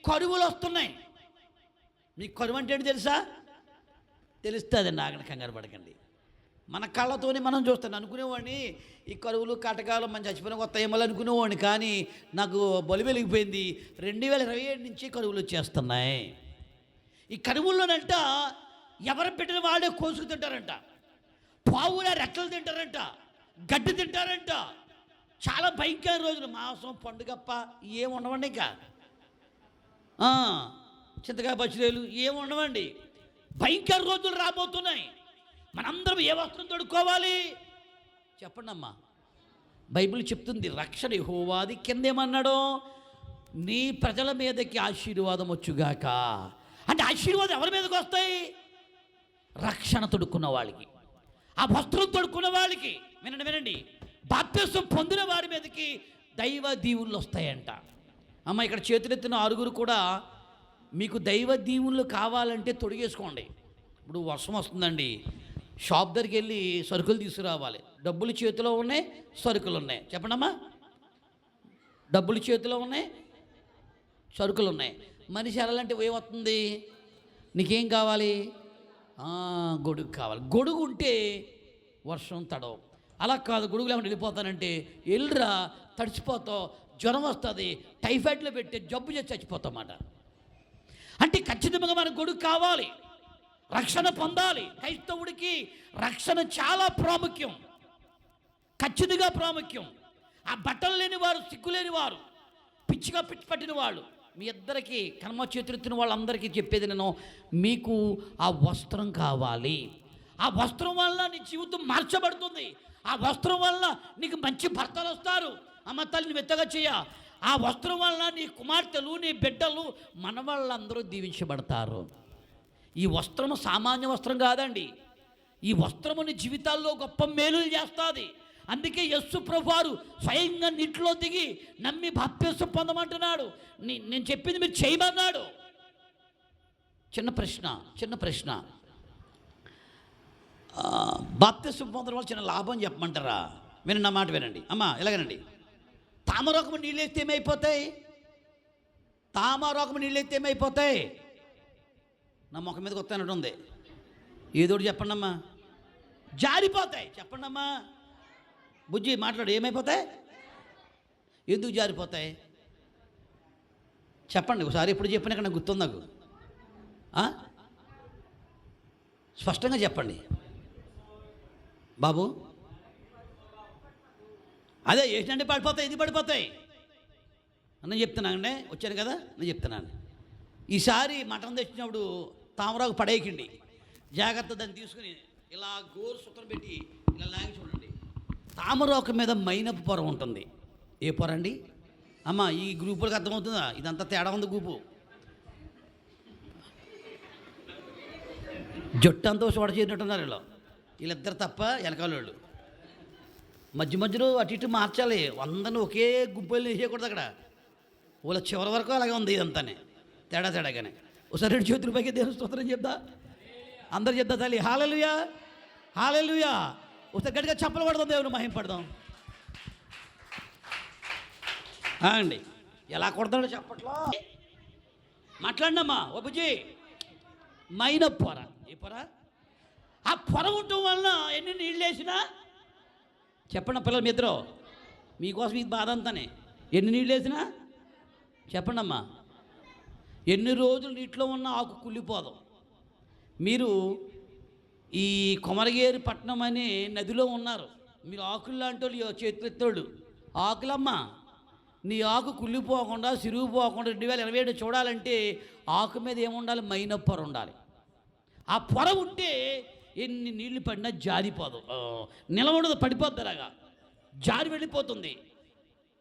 కరువులు వస్తున్నాయి. మీకు కరువు అంటే ఏంటి తెలుసా? తెలుస్తుంది. నాగన కంగారు పడకండి. మన కళ్ళతోనే మనం చూస్తాను. అనుకునేవాడిని ఈ కరువులు కాటకాలు మన చచ్చిపోయిన కొత్త ఏమో అనుకునేవాడిని, కానీ నాకు బలి వెలిగిపోయింది. 2027 నుంచి కరువులు వచ్చేస్తున్నాయి. ఈ కరువుల్లోనంట ఎవరు పెట్టిన వాళ్ళే కోసుకు తింటారంట, పావుల రెక్కలు తింటారంట, గడ్డి తింటారంట. చాలా భయంకర రోజులు. మాంసం, పండుగప్ప ఏమి ఉండవండి. ఇంకా చింతకాయ పచ్చిరేలు ఏమి ఉండవండి. భయంకర రోజులు రాబోతున్నాయి. మనందరం ఏ వస్త్రం తొడుక్కోవాలి చెప్పండి అమ్మా? బైబిల్ చెప్తుంది, రక్షణ యెహోవాది. కిందేమన్నాడు? నీ ప్రజల మీదకి ఆశీర్వాదం వచ్చుగాక. అంటే ఆశీర్వాదం ఎవరి మీదకి వస్తాయి? రక్షణ తొడుక్కున్న వాళ్ళకి, ఆ వస్త్రం తొడుక్కున్న వాళ్ళకి. వినండి, బాప్తిసం పొందిన వారి మీదకి దైవ దీవుళ్ళు వస్తాయంట. అమ్మ, ఇక్కడ చేతులెత్తిన 6 కూడా మీకు దైవ దీవుళ్ళు కావాలంటే తొడిగేసుకోండి. ఇప్పుడు వర్షం వస్తుందండి, షాప్ దగ్గరికి వెళ్ళి సరుకులు తీసుకురావాలి. డబ్బులు చేతిలో ఉన్నాయి, సరుకులు ఉన్నాయి. చెప్పండమ్మా, డబ్బులు చేతిలో ఉన్నాయి, సరుకులు ఉన్నాయి. మనిషి వెళ్ళాలంటే ఏమవుతుంది? నీకేం కావాలి? గొడుగు కావాలి. గొడుగు ఉంటే వర్షం తడవు. అలా కాదు, గొడుగు లేకుండా వెళ్ళిపోతానంటే వెళ్ళిరా, తడిచిపోతావు, జ్వరం వస్తుంది, టైఫాయిడ్లో పెట్టి జబ్బు చేసి చచ్చిపోతామాట. అంటే ఖచ్చితంగా మనకు గొడుగు కావాలి, రక్షణ పొందాలి. క్రైస్తవుడికి రక్షణ చాలా ప్రాముఖ్యం, ఖచ్చితంగా ప్రాముఖ్యం. ఆ బట్టలు లేని వారు, సిగ్గు లేని వారు, పిచ్చిగా పిచ్చి పట్టిన వాళ్ళు, మీ ఇద్దరికి కర్మ చేతులెత్తిన వాళ్ళందరికీ చెప్పేది నేను, మీకు ఆ వస్త్రం కావాలి. ఆ వస్త్రం వల్ల నీ జీవితం మార్చబడుతుంది. ఆ వస్త్రం వల్ల నీకు మంచి భర్తలు వస్తారు. అమ్మ తల్లిని మెత్తగా చేయ. ఆ వస్త్రం వల్ల నీ కుమార్తెలు, నీ బిడ్డలు, మన వాళ్ళందరూ దీవించబడతారు. ఈ వస్త్రము సామాన్య వస్త్రం కాదండి. ఈ వస్త్రము నీ జీవితాల్లో గొప్ప మేలులు చేస్తుంది. అందుకే యేసు ప్రభువారు స్వయంగా నీటిలో దిగి నమ్మి బాప్తిసం పొందమంటున్నాడు. నేను చెప్పింది మీరు చేయమన్నాడు. చిన్న ప్రశ్న, బాప్తిసం పొందడం వల్ల చిన్న లాభం చెప్పమంటారా? వినండి, నా మాట వినండి అమ్మా. ఎలాగనండి, తామరోకము నీళ్ళు వేస్తే ఏమైపోతాయి? నా ముఖం మీదకి వస్తానట్టు ఉంది. ఏదోటి చెప్పండి అమ్మా. జారిపోతాయి. చెప్పండి అమ్మా. బుజ్జి మాట్లాడు. ఏమైపోతాయి? ఎందుకు జారిపోతాయి చెప్పండి ఒకసారి. ఎప్పుడు చెప్పినాక నాకు గుర్తుంది. నాకు స్పష్టంగా చెప్పండి బాబు. అదే ఏంటంటే పడిపోతాయి, ఇది పడిపోతాయి అని చెప్తున్నానండి. వచ్చాను కదా, నేను చెప్తున్నాను. ఈసారి మటన్ తెచ్చినప్పుడు తామరాకు పడేయకండి, జాగ్రత్త. దాన్ని తీసుకుని ఇలా గోరు సుత్తలు పెట్టి ఇలా లాగి చూడండి. తామరాకు మీద మైనపు పొర ఉంటుంది. ఏ పొర అండి అమ్మ? ఈ గ్రూపులకు అర్థమవుతుందా? ఇదంతా తేడా ఉంది. గ్రూపు జట్టు అంతా చోట చేరినట్టున్నారు వీళ్ళిద్దరు తప్ప వెనకాల వాళ్ళు. మధ్యలో అటు ఇటు మార్చాలి. అందరినీ ఒకే గుంపులు వేసేయకూడదు. అక్కడ వాళ్ళ చివరి వరకు అలాగే ఉంది. ఇదంతానే తేడాగానే. ఒకసారి 2 చేతుల పైకి దేవుని స్తోత్రం చెప్దా. అందరు చెప్దా తల్లి. హల్లెలూయా, హల్లెలూయా. ఒకసారి గట్టిగా చప్పలు పడదాం, దేవుని మహిమ పడదాం. అండి ఎలా కొడతాడో చెప్పట్లో మాట్లాడినమ్మా ఓ బుజ్జి. మైన పొర, ఏ పొర? ఆ పొర ఉండటం వలన ఎన్ని నీళ్ళు వేసినా, చెప్పండి పిల్లలు మీ ఇద్దరు, మీకోసం ఇది బాధ అంతానే, ఎన్ని నీళ్ళు వేసినా చెప్పండి అమ్మా, ఎన్ని రోజులు నీటిలో ఉన్న ఆకు కుళ్ళిపోదు. మీరు ఈ కొమరగేరి పట్టణం అనే నదిలో ఉన్నారు, మీరు ఆకులు లాంటి వాళ్ళు చేతులు ఎత్తోళ్ళు, ఆకులమ్మ నీ ఆకు కుళ్ళిపోకుండా సిరిగిపోకుండా 2027 చూడాలంటే ఆకు మీద ఏముండాలి? మైన పొర ఉండాలి. ఆ పొర ఉంటే ఎన్ని నీళ్లు పడినా జారిపోదు, నిలబడదు, పడిపోద్ది, అలాగా జారి వెళ్ళిపోతుంది.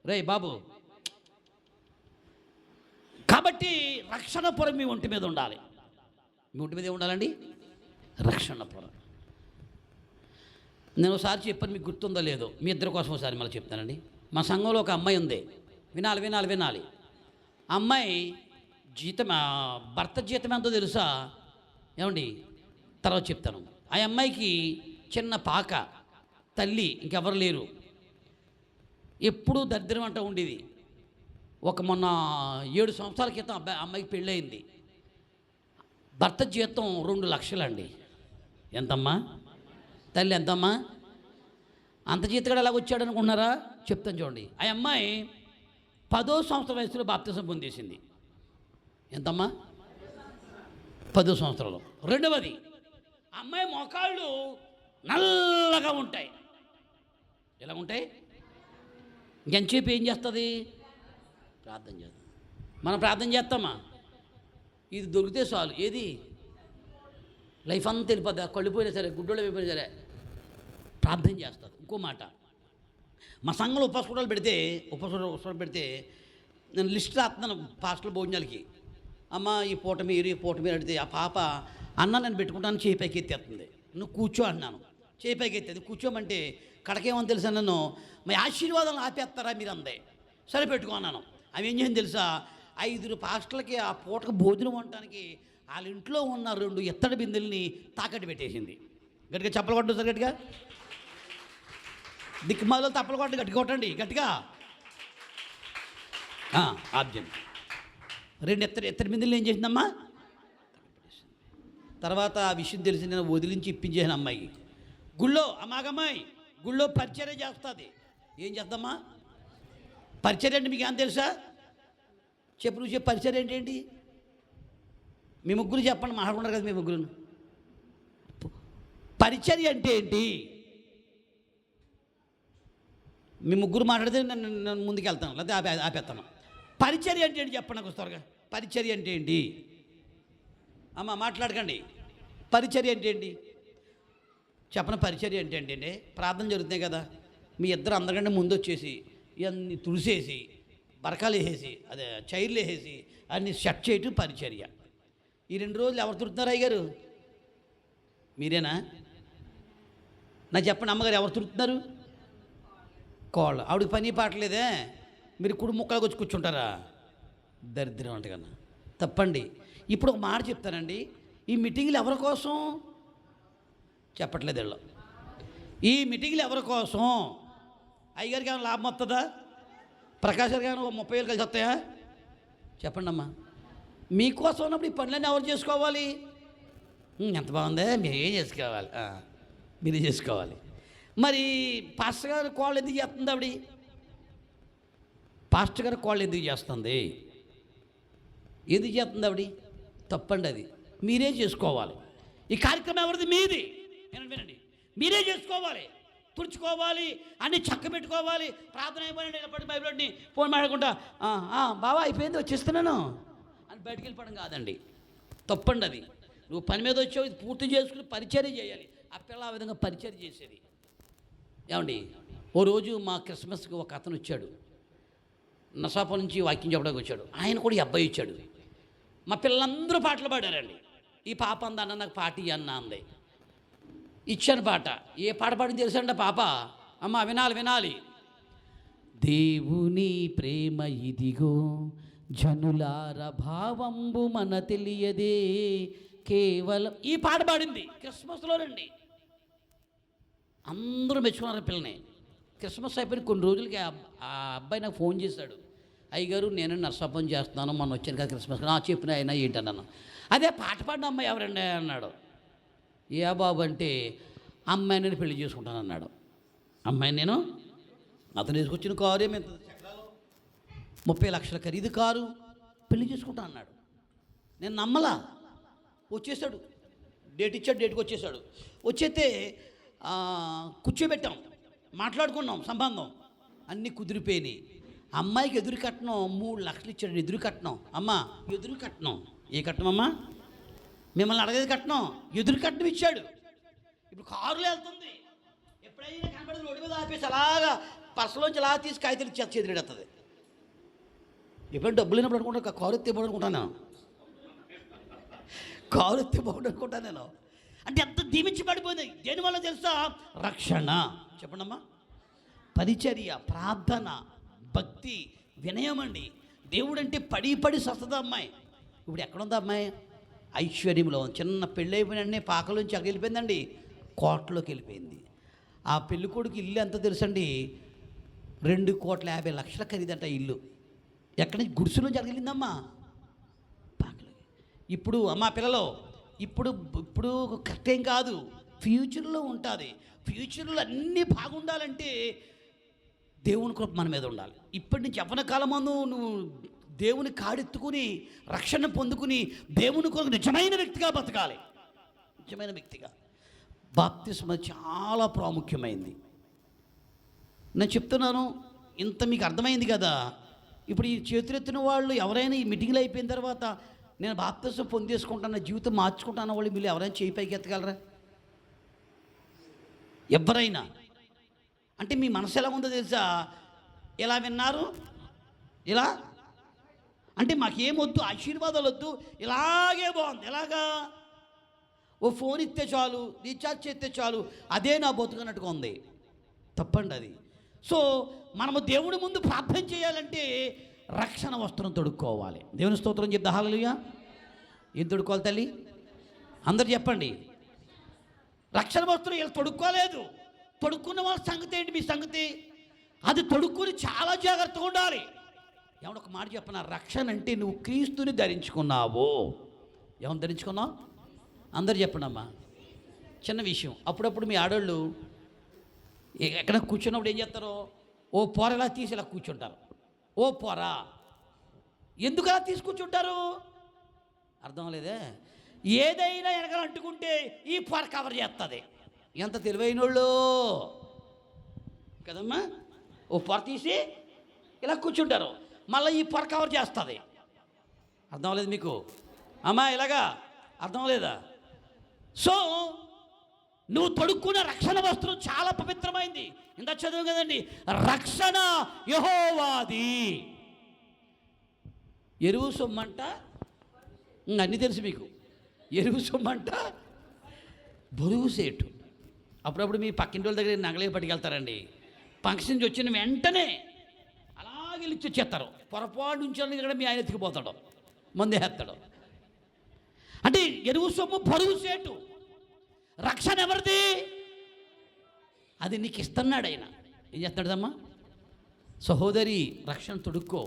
రే బాబు, కాబట్టి రక్షణ పొర మీ ఒంటి మీద ఉండాలి. మీ ఒంటి మీద ఉండాలండి రక్షణ పొర. నేను ఒకసారి చెప్పాను, మీకు గుర్తుందో లేదో, మీ ఇద్దరి కోసం ఒకసారి మళ్ళీ చెప్తానండి. మా సంఘంలో ఒక అమ్మాయి ఉంది, వినాలి. అమ్మాయి జీతం, భర్త జీతం ఎంతో తెలుసా ఏమండి? తర్వాత చెప్తాను. ఆ అమ్మాయికి చిన్న పాక, తల్లి ఇంకెవరు లేరు, ఎప్పుడూ దరిద్రం అంట ఉండేది. మొన్న 7 సంవత్సరాల క్రితం అమ్మాయికి పెళ్ళయింది. భర్త జీతం 2 లక్షలండి. ఎంతమ్మా తల్లి, ఎంతమ్మా? అంత జీతగాడు ఎలా వచ్చాడు అనుకుంటున్నారా? చెప్తాను చూడండి. ఆ అమ్మాయి 10వ సంవత్సరం వయసులో బాప్తిసం పొందేసింది. ఎంతమ్మా? 10వ సంవత్సరంలో. రెండవది, అమ్మాయి మోకాళ్ళు నల్లగా ఉంటాయి. ఎలా ఉంటాయి? ఇంకెంతసేపు ఏం చేస్తుంది? ప్రార్థన చేస్తాం. మనం ప్రార్థన చేస్తామా? ఇది దొరికితే చాలు, ఏది లైఫ్ అంతా వెళ్ళిపోద్ది, కళ్ళు పోయినా సరే, గుడ్డోళ్ళు అయిపోయినా సరే ప్రార్థన చేస్తుంది. ఇంకో మాట, మా సంఘంలో ఉపవాసాలు పెడితే నేను లిస్ట్ రాస్తున్నాను పాస్టల్ భోజనాలకి. అమ్మ ఈ పూట మీరు అడిగితే ఆ పాప అన్న నేను పెట్టుకుంటాను, చేయి పైకి ఎత్తేస్తుంది. నువ్వు కూర్చో అన్నాను, చేయి పైకి ఎత్తేది. కూర్చోమంటే కడకేమని తెలుసా, నన్ను మీ ఆశీర్వాదాలను ఆపేస్తారా మీరు అందే. సరే పెట్టుకో అన్నాను. అవి ఏం చేసింది తెలుసా, 5 పాస్టర్లకి ఆ పూటకు భోజనం వండటానికి వాళ్ళ ఇంట్లో ఉన్న 2 ఎత్తడి బిందెల్ని తాకట్టు పెట్టేసింది. గట్టిగా చప్పలు కొట్టండి సార్, గట్టిగా దిక్కుమాలో తప్పలు కొట్టండి, గట్టిగా కొట్టండి, గట్టిగా. ఆబ్జెక్ట్ 2 ఎత్తడి బిందెలు ఏం చేసిందమ్మా? తర్వాత ఆ విషయం తెలిసి నేను వదిలించి ఇప్పించేసాను అమ్మాయికి. గుళ్ళో అమ్మాయి గుళ్ళో పరిచర్య చేస్తుంది. ఏం చేద్దామా? పరిచర్య అంటే మీకు ఏం తెలుసా? చెప్పు, నువ్వు చెప్పు, పరిచర్య ఏంటి? మీ ముగ్గురు చెప్పండి, మాట్లాడుకున్నారు కదా మీ ముగ్గురు. పరిచర్య అంటే ఏంటి? మీ ముగ్గురు మాట్లాడితే నేను ముందుకు వెళ్తాను, లేకపోతే ఆపేస్తాను. పరిచర్య అంటే ఏంటి చెప్పండి నాకు త్వరగా. పరిచర్య అంటే ఏంటి? అమ్మ మాట్లాడకండి. పరిచర్య అంటే ఏంటి చెప్పండి. పరిచర్య అంటే ఏంటంటే, ప్రార్థన జరుగుతున్నాయి కదా, మీ ఇద్దరు అందరికంటే ముందు వచ్చేసి ఇవన్నీ తుడిసేసి, బరకాలు వేసేసి, అదే చైర్లు వేసేసి అన్ని సెట్ చేయటం పరిచర్య. ఈ 2 రోజులు ఎవరు తుడుతున్నారు అయ్యగారు? మీరేనా? నాకు చెప్పండి అమ్మగారు, ఎవరు తుడుతున్నారు? కోళ్ళు. ఆవిడకి పని పాటలేదే, మీరు కుడి ముక్కలకు వచ్చి కూర్చుంటారా? దరిద్రం అంటే కన్నా తప్పండి. ఇప్పుడు ఒక మాట చెప్తానండి, ఈ మీటింగ్లు ఎవరి కోసం చెప్పట్లేదు వీళ్ళు. ఈ మీటింగ్లు ఎవరి కోసం? అయ్యగారికి ఏమైనా లాభం వస్తుందా? ప్రకాష్ గారికి ఏమైనా 30,000 కలిసి వస్తాయా? చెప్పండి అమ్మా. మీకోసం ఉన్నప్పుడు ఈ పనులన్నీ ఎవరు చేసుకోవాలి? ఎంత బాగుందే, మీరేం చేసుకోవాలి, మీరే చేసుకోవాలి. మరి పాస్టర్ గారు కోళ్ళు ఎందుకు చేస్తుంది? ఆవిడ పాస్టర్ గారు కోళ్ళు ఎందుకు చేస్తుంది? ఎందుకు చేస్తుంది ఆవిడ? తప్పండి, అది మీరే చేసుకోవాలి. ఈ కార్యక్రమం ఎవరిది? మీది. వినండి, మీరే చేసుకోవాలి, తుడుచుకోవాలి, అన్నీ చక్క పెట్టుకోవాలి. ప్రార్థన అయిపోయింది, బైబిల్ని ఫోన్ మాట్లాడుకుంటా బావా అయిపోయింది వచ్చేస్తున్నాను అని బయటికి వెళ్ళిపోవడం కాదండి, తప్పండి అది. నువ్వు పని మీద వచ్చావు, ఇది పూర్తి చేసుకుని పరిచర్య చేయాలి. ఆ పిల్ల ఆ విధంగా పరిచర్య చేసేది. ఏమండి, ఓ రోజు మా క్రిస్మస్కి ఒక అతను వచ్చాడు, నసాపం నుంచి వాక్యం చెప్పడానికి వచ్చాడు. ఆయన కూడా ఈ అబ్బాయి ఇచ్చాడు. మా పిల్లలందరూ పాటలు పాడారండి. ఈ పాప అందన్న నాకు పాట అన్న అంది. ఇచ్చాను పాట. ఏ పాట పాడింది తెలుసండి పాప? అమ్మ వినాలి. దేవుని ప్రేమ ఇదిగో జనులార భావంబు మన తెలియదే కేవలం, ఈ పాట పాడింది క్రిస్మస్లోనండి. అందరూ మెచ్చుకున్నారు పిల్లని. క్రిస్మస్ అయిపోయిన కొన్ని రోజులకి ఆ అబ్బాయి నాకు ఫోన్ చేశాడు. అయ్యగారు నేను నర్సాపం చేస్తున్నాను, మొన్న వచ్చాను కదా క్రిస్మస్, చెప్పిన అయినా ఏంటన్నాను. అదే పాట పాడిన అమ్మాయి ఎవరండి అన్నాడు. ఏ బాబు అంటే అమ్మాయి నేను పెళ్లి చేసుకుంటాను అన్నాడు. అమ్మాయి నేను, అతను తీసుకొచ్చిన కారు ఏమి 30 లక్షల ఖరీదు కారు, పెళ్లి చేసుకుంటాను అన్నాడు. నేను నమ్మలా. వచ్చేసాడు, డేట్ ఇచ్చాడు, డేట్కి వచ్చేసాడు. వచ్చేస్తే కూర్చోబెట్టాం, మాట్లాడుకున్నాం, సంబంధం అన్నీ కుదిరిపోయినాయి. అమ్మాయికి ఎదురు కట్నం 3 లక్షలు ఇచ్చాడు. ఎదురు కట్నం. అమ్మ ఎదురు కట్నం. ఏ కట్నం అమ్మా? మిమ్మల్ని అడగేది కట్నం. ఎదురు కట్నం ఇచ్చాడు. ఇప్పుడు కారులో వెళ్తుంది, ఎప్పుడైనా కనబడి రోడ్డు మీద ఆపేసి అలాగా పర్సలోంచి అలా తీసి కాగితాలు చేతిరెడుతుంది. ఎప్పుడైనా డబ్బులు లేనప్పుడు అనుకుంటా కారు ఎత్తే బాగుండు అనుకుంటాను, కారు ఎత్తే బాగుండు అనుకుంటాను నేను. అంటే ఎంత దీవించి పడిపోయింది. దేనివల్ల తెలుసా? రక్షణ. చెప్పండమ్మా. పరిచర్య, ప్రార్థన, భక్తి, వినయం అండి. దేవుడు అంటే పడి సస్తద అమ్మాయి. ఇప్పుడు ఎక్కడుంది అమ్మాయి? ఐశ్వర్యంలో. చిన్న పెళ్ళి అయిపోయిన పాకలోంచి అక్కడికి వెళ్ళిపోయిందండి, కోటలోకి వెళ్ళిపోయింది. ఆ పెళ్లి కొడుకు ఇల్లు ఎంత తెలుసండి? 2,50,00,000 ఖరీదంట ఇల్లు. ఎక్కడి నుంచి? గుడిసెలోంచి అక్కడికి వెళ్ళిందమ్మా, పాకలోకి. ఇప్పుడు అమ్మా పిల్లలు, ఇప్పుడు కరెక్ట్ ఏం కాదు, ఫ్యూచర్లో ఉంటుంది. ఫ్యూచర్లో అన్నీ బాగుండాలంటే దేవుని కృప మన మీద ఉండాలి. ఇప్పటి నుంచి యవ్వన కాలమందు నువ్వు దేవుని కాడెత్తుకుని రక్షణ పొందుకుని దేవుని కొరకు నిజమైన వ్యక్తిగా బతకాలి. నిజమైన వ్యక్తిగా. బాప్తిస్మ చాలా ప్రాముఖ్యమైంది. నేను చెప్తున్నాను, ఇంత మీకు అర్థమైంది కదా. ఇప్పుడు ఈ చేతులెత్తిన వాళ్ళు ఎవరైనా ఈ మీటింగ్లు అయిపోయిన తర్వాత నేను బాప్తిస్మ పొందేసుకుంటాను, జీవితం మార్చుకుంటాను వాళ్ళు మీరు ఎవరైనా చేయి పైకి ఎత్తగలరా? ఎవరైనా. అంటే మీ మనసు ఎలా ఉందో తెలుసా? ఎలా విన్నారు? ఇలా అంటే మాకేమొద్దు, ఆశీర్వాదాలు వద్దు, ఇలాగే బాగుంది. ఎలాగా? ఓ ఫోన్ ఇస్తే చాలు, రీఛార్జ్ చేస్తే చాలు, అదే నా బతుకున్నట్టుగా ఉంది. తప్పండి అది. సో మనము దేవుడి ముందు ప్రార్థన చేయాలంటే రక్షణ వస్త్రం తొడుక్కోవాలి. దేవుని స్తోత్రం చెప్తా. హల్లెలూయా. ఏం తొడుక్కోవాలి తల్లి? అందరు చెప్పండి. రక్షణ వస్త్రం వీళ్ళు తొడుక్కోలేదు. తొడుక్కున్న వాళ్ళ సంగతి ఏంటి? మీ సంగతి అది తొడుక్కుని చాలా జాగ్రత్తగా ఉండాలి. ఏమన్నా ఒక మాట చెప్పనా? రక్షణ అంటే నువ్వు క్రీస్తుని ధరించుకున్నావు. ఏమని ధరించుకున్నావు? అందరు చెప్పండి అమ్మా. చిన్న విషయం. అప్పుడప్పుడు మీ ఆడవాళ్ళు ఎక్కడ కూర్చున్నప్పుడు ఏం చేస్తారో, ఓ పొరలా తీసి ఇలా కూర్చుంటారు. ఓ పొర ఎందుకు అలా తీసి కూర్చుంటారు? అర్థం లేదే. ఏదైనా వెనకాల అంటుకుంటే ఈ పొర కవర్ చేస్తుంది. ఎంత తెలివైన వాళ్ళు కదమ్మా. ఓ పొర తీసి ఇలా కూర్చుంటారు, మళ్ళీ ఈ పొర కవర్ చేస్తుంది. అర్థం లేదు మీకు అమ్మా? ఇలాగా అర్థం లేదా? సో నువ్వు తొడుక్కున్న రక్షణ వస్త్రం చాలా పవిత్రమైంది. ఇంత చదువు కదండి, రక్షణ యెహోవాది. ఎరువు సొమ్మంట అన్నీ తెలుసు మీకు. ఎరువు సొమ్మంట బరువు సేటు. అప్పుడప్పుడు మీ పక్కింటి వాళ్ళ దగ్గర నగలే పట్టుకెళ్తారండి. ఫంక్షన్ నుంచి వచ్చిన వెంటనే అలాగే ఇచ్చి వచ్చేస్తారు. పొరపాటు నుంచి కూడా మీ ఆయన ఎత్తుకుపోతాడు, మందేస్తాడు. అంటే ఎరువు సొమ్ము బరువు సేటు. రక్షణ ఎవరిది? అది నీకు ఇస్తున్నాడు ఆయన. ఏం చేస్తాడమ్మా? సహోదరి, రక్షణ తొడుక్కో.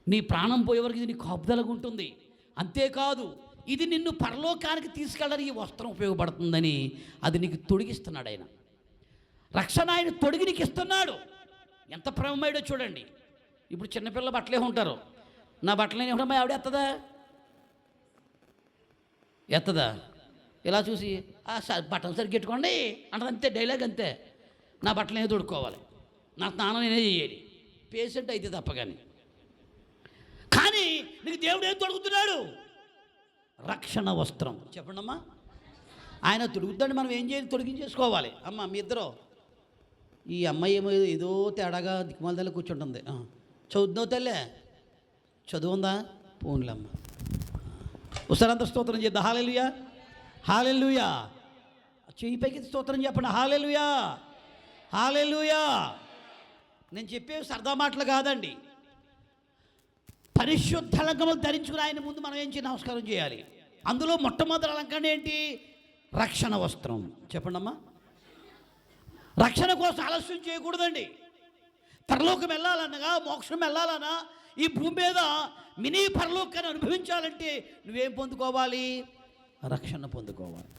నీ ప్రాణం పోయేవరకు ఇది నీ కాపుదలకు ఉంటుంది. అంతేకాదు, ఇది నిన్ను పరలోకానికి తీసుకెళ్ళడానికి ఈ వస్త్రం ఉపయోగపడుతుందని అది నీకు తొడిగిస్తున్నాడు ఆయన. రక్షణ ఆయన తొడిగి నీకు ఇస్తున్నాడు. ఎంత ప్రేమమేడో చూడండి. ఇప్పుడు చిన్నపిల్లల బట్టలే ఉంటారు. నా బట్టలు ఏమిటమ్మా ఆవిడ ఎత్తదా? ఇలా చూసి బట్టలు సరిగ్గా పెట్టుకోండి అంటే అంతే, డైలాగ్ అంతే. నా బట్టలు నేనే తొడుక్కోవాలి, నా స్నానం నేనే చేయాలి, పేషెంట్ అయితే తప్ప. కానీ నీకు దేవుడు ఏం తొడుగుతున్నాడు? రక్షణ వస్త్రం. చెప్పండమ్మా. ఆయన తొడుగుతాడు, మనం ఏం చేయాలి? తొడిగించేసుకోవాలి. అమ్మ మీ ఇద్దరు, ఈ అమ్మాయి ఏమో ఏదో తేడాగా దిక్కుమాల తల్లి కూర్చుంటుంది. చదువుతున్నావు తల్లే? చదువుందా? పోన్లేమ్మ. ఒకసారి అంత స్తోత్రం చేద్దాం. హల్లెలూయా, హల్లెలూయా. చెయ్యి పైకి స్తోత్రం చెప్పండి. హల్లెలూయా, హల్లెలూయా. నేను చెప్పేవి సరదా మాటలు కాదండి. పరిశుద్ధ అలంకరణలు ధరించుకుని ఆయన ముందు మనం ఏం చేయాలి? నమస్కారం చేయాలి. అందులో మొట్టమొదటి అలంకరణ ఏంటి? రక్షణ వస్త్రం. చెప్పండమ్మా. రక్షణ కోసం ఆలస్యం చేయకూడదండి. పరలోకం వెళ్ళాలనగా, మోక్షం వెళ్ళాలన్నా ఈ భూమి మీద మినీ పరలోకాన్ని అనుభవించాలంటే నువ్వేం పొందుకోవాలి? రక్షణ పొందుకోవాలి.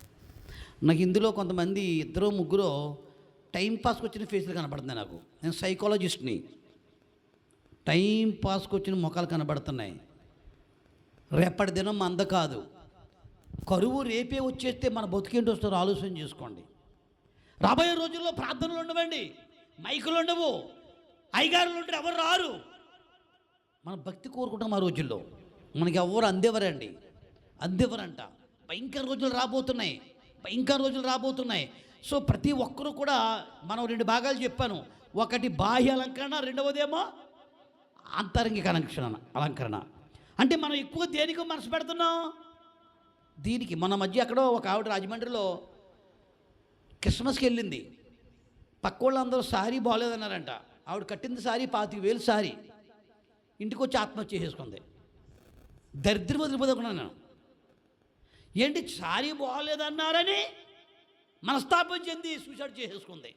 నాకు ఇందులో కొంతమంది ఇద్దరు ముగ్గురు టైంపాస్కి వచ్చిన ఫేస్లు కనబడుతున్నాయి. నాకు, నేను సైకాలజిస్ట్ని. టైంపాస్కి వచ్చిన ముఖాలు కనబడుతున్నాయి. రేపటి దినం మంద కాదు. కరువు రేపే వచ్చేస్తే మన బతుకేంటి వస్తారో ఆలోచన చేసుకోండి. రాబోయే రోజుల్లో ప్రార్థనలు ఉండవండి, మైకులు ఉండవు, అయ్యగారులు ఉంటారు, ఎవరు రారు. మన భక్తి కోరుకుంటాం. ఆ రోజుల్లో మనకి ఎవరు అందేవరండి, అందేవరంట. భయంకర రోజులు రాబోతున్నాయి, భయంకర రోజులు రాబోతున్నాయి. సో ప్రతి ఒక్కరూ కూడా, మనం 2 భాగాలు చెప్పాను. ఒకటి బాహ్య అలంకరణ, రెండవదేమో అంతరంగిక అలంకరణ. అంటే మనం ఎక్కువ దేనికి మనసు పెడుతున్నాం? దీనికి. మన మధ్య ఎక్కడో ఒక ఆవిడ రాజమండ్రిలో క్రిస్మస్కి వెళ్ళింది. పక్క వాళ్ళందరూ సారీ బాగోలేదన్నారంట. ఆవిడ కట్టింది సారీ 25,000 సారీ. ఇంటికి వచ్చి ఆత్మహత్య చేసుకుంది. దరిద్రం వదిలిపోతున్నాను నేను. ఏంటి సారీ బాగోలేదన్నారని మనస్తాపం చెంది సూసైడ్ చేసేసుకుంది.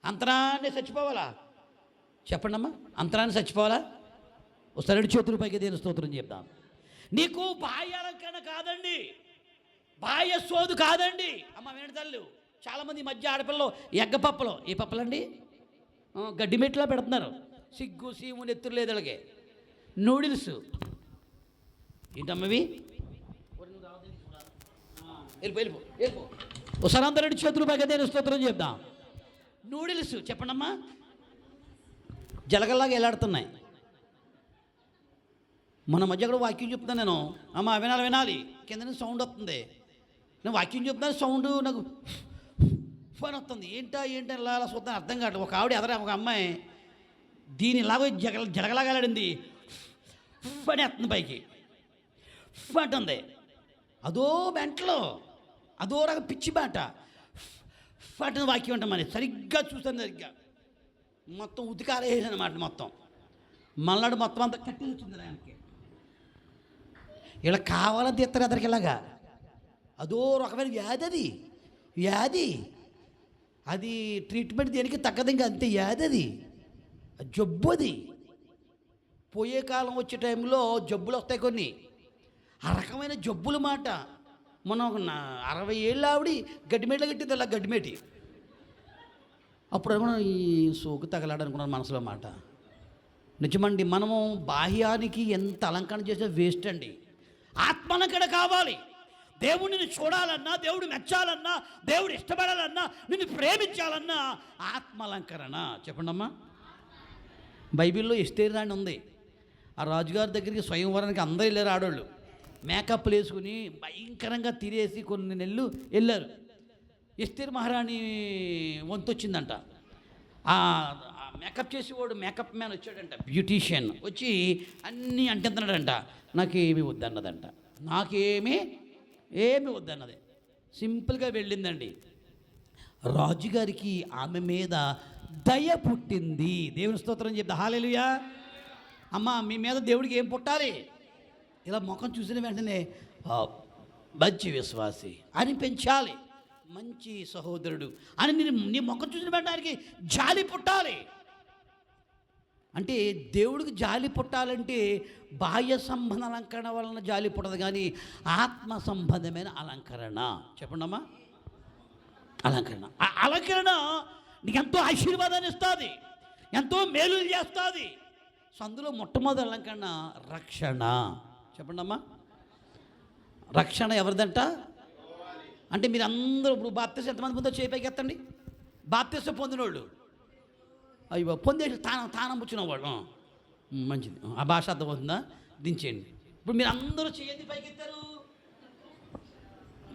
అంతరాన్ని చచ్చిపోవాలా? చెప్పండి అమ్మా, అంతరాన్ని చచ్చిపోవాలా? ఒకసారి 2 చేతుల పైకి దేని స్తోత్రం చెప్దాం. నీకు బాహ్య అలంకరణ కాదండి, బాహ్య సోదు కాదండి. అమ్మ వేణు తల్లు, చాలామంది ఈ మధ్య ఆడపిల్లలు ఎగ్గపప్పలు, ఏ పప్పలండి, గడ్డిమెట్లా పెడుతున్నారు. సిగ్గు సీము నెత్తురు లేదు అలాగే. నూడిల్స్ ఏంటమ్మవి? వెళ్ళిపో. ఒకసారి అందరూ 2 చేతుల పైకి దేని స్తోత్రం చెప్దాం. నూడిల్స్ చెప్పండమ్మా, జలగల్లాగా ఎలాడుతున్నాయి. మన మధ్య కూడా వాక్యం చెప్తున్నాను నేను. అమ్మ వినాలి, కింద నుంచి సౌండ్ వస్తుంది. నేను వాక్యం చెప్తున్నాను, సౌండ్ నాకు ఫోన్ వస్తుంది. ఏంటా ఇలా చూస్తాను, అర్థం కాదు. ఒక ఆవిడ ఒక అమ్మాయి దీని ఇలాగో జలగలాగా వెళ్ళాడింది. అని వస్తుంది పైకి, అంటుంది. అదో మెంటలో, అదో రకం పిచ్చి బాట. అంటుంది వాక్యం అంటాం. మరి సరిగ్గా చూస్తాను, సరిగ్గా మొత్తం ఉతికారేసాను అన్నమాట. మొత్తం మళ్ళాడు మొత్తం అంతా కట్టి వచ్చింది ఆయనకి. ఇలా కావాలని తీస్తారు అతనికి ఇలాగా. అదో రకమైన వ్యాధి అది ట్రీట్మెంట్ దేనికి తగ్గదు, ఇంకా అంతే. వ్యాధి అది, జబ్బు అది. పోయే కాలం వచ్చే టైంలో జబ్బులు వస్తాయి కొన్ని, ఆ రకమైన జబ్బుల మాట. మనం ఒక 60 ఏళ్ళ ఆవిడ గడ్డిమేట్లో కట్టింది, అలా గడ్డిమేటి. అప్పుడు అనుకున్నాను, ఈ సోకు తగలాడనుకున్నాను మనసులో మాట. నిజమండి, మనము బాహ్యానికి ఎంత అలంకరణ చేసే వేస్ట్ అండి. ఆత్మలంకరణ కావాలి. దేవుడిని చూడాలన్నా, దేవుడు మెచ్చాలన్నా, దేవుడు ఇష్టపడాలన్నా, నిన్ను ప్రేమించాలన్నా ఆత్మలంకరణ. చెప్పండి అమ్మా. బైబిల్లో ఎస్తేరు రాణి ఉంది. ఆ రాజుగారి దగ్గరికి స్వయంవరానికి అందరూ వెళ్ళారు. ఆడవాళ్ళు మేకప్లు వేసుకుని భయంకరంగా తిరేసి కొన్ని నెలలు వెళ్ళారు. ఎస్తేరు మహారాణి వంతు వచ్చిందంట. ఆ మేకప్ చేసేవాడు, మేకప్ మ్యాన్ వచ్చాడంట, బ్యూటీషియన్ వచ్చి అన్నీ అంటున్నాడంట. నాకేమీ వద్దన్నదంట, ఏమీ వద్దన్నది. సింపుల్గా వెళ్ళిందండి. రాజుగారికి ఆమె మీద దయ పుట్టింది. దేవుని స్తోత్రం చెప్తా. హల్లెలూయా. అమ్మ, మీ మీద దేవుడికి ఏం పుట్టాలి? ఇలా ముఖం చూసిన వెంటనే మంచి విశ్వాసి అని పెంచాలి, మంచి సహోదరుడు అని నీ ముఖం చూసిన వెంటనే ఆయనకి జాలి పుట్టాలి. అంటే దేవుడికి జాలి పుట్టాలంటే బాహ్య సంబంధ అలంకరణ వలన జాలి పుట్టదు, కానీ ఆత్మ సంబంధమైన అలంకరణ. చెప్పండమ్మా. అలంకరణ నీకు ఎంతో ఆశీర్వాదాన్ని ఇస్తుంది, ఎంతో మేలు చేస్తుంది. సో అందులో మొట్టమొదటి అలంకరణ రక్షణ. చెప్పండమ్మా. రక్షణ ఎవరిదంట? అంటే మీరు అందరూ ఇప్పుడు బాప్తిసం ఎంతమంది పొందో చేపైకి ఎత్తండి. బాప్తిసం పొందినోళ్ళు, అయ్యో పొందేసి తానం పుచ్చిన వాళ్ళు, మంచిది. ఆ భాష అర్థమవుతుందా? దించేయండి. ఇప్పుడు మీరు అందరూ చేయండి పైకి ఎత్తారు,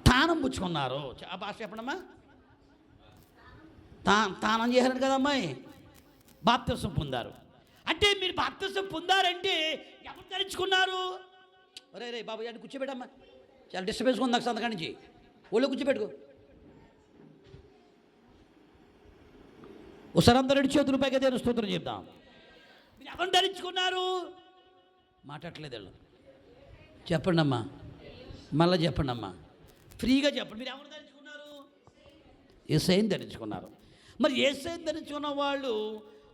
తానం పుచ్చుకున్నారు. ఆ భాష చెప్పండమ్మా. తానం చేశారు కదా అమ్మాయి, బాప్తిసం పొందారు. అంటే మీరు బాప్తిసం పొందారంటే ఎవరు ధరించుకున్నారు? రే బాబు అంటే కూర్చోబెట్టమ్మా, చాలా డిస్టర్బెన్స్ ఉంది నాకు సంతకాడి నుంచి. ఒళ్ళు కూర్చోబెట్టుకో. ఒకసారి అందరూ 2 చేతుల పైకి దేవుని స్తోత్రం చెప్దాం. మీరు ఎవరు ధరించుకున్నారు? మాట్లాడలేదు వాళ్ళు. చెప్పండి అమ్మా, మళ్ళీ చెప్పండి అమ్మా, ఫ్రీగా చెప్పండి. మీరు ఎవరు ధరించుకున్నారు? యేసయ్యను ధరించుకున్నారు. మరి యేసయ్యను ధరించుకున్న వాళ్ళు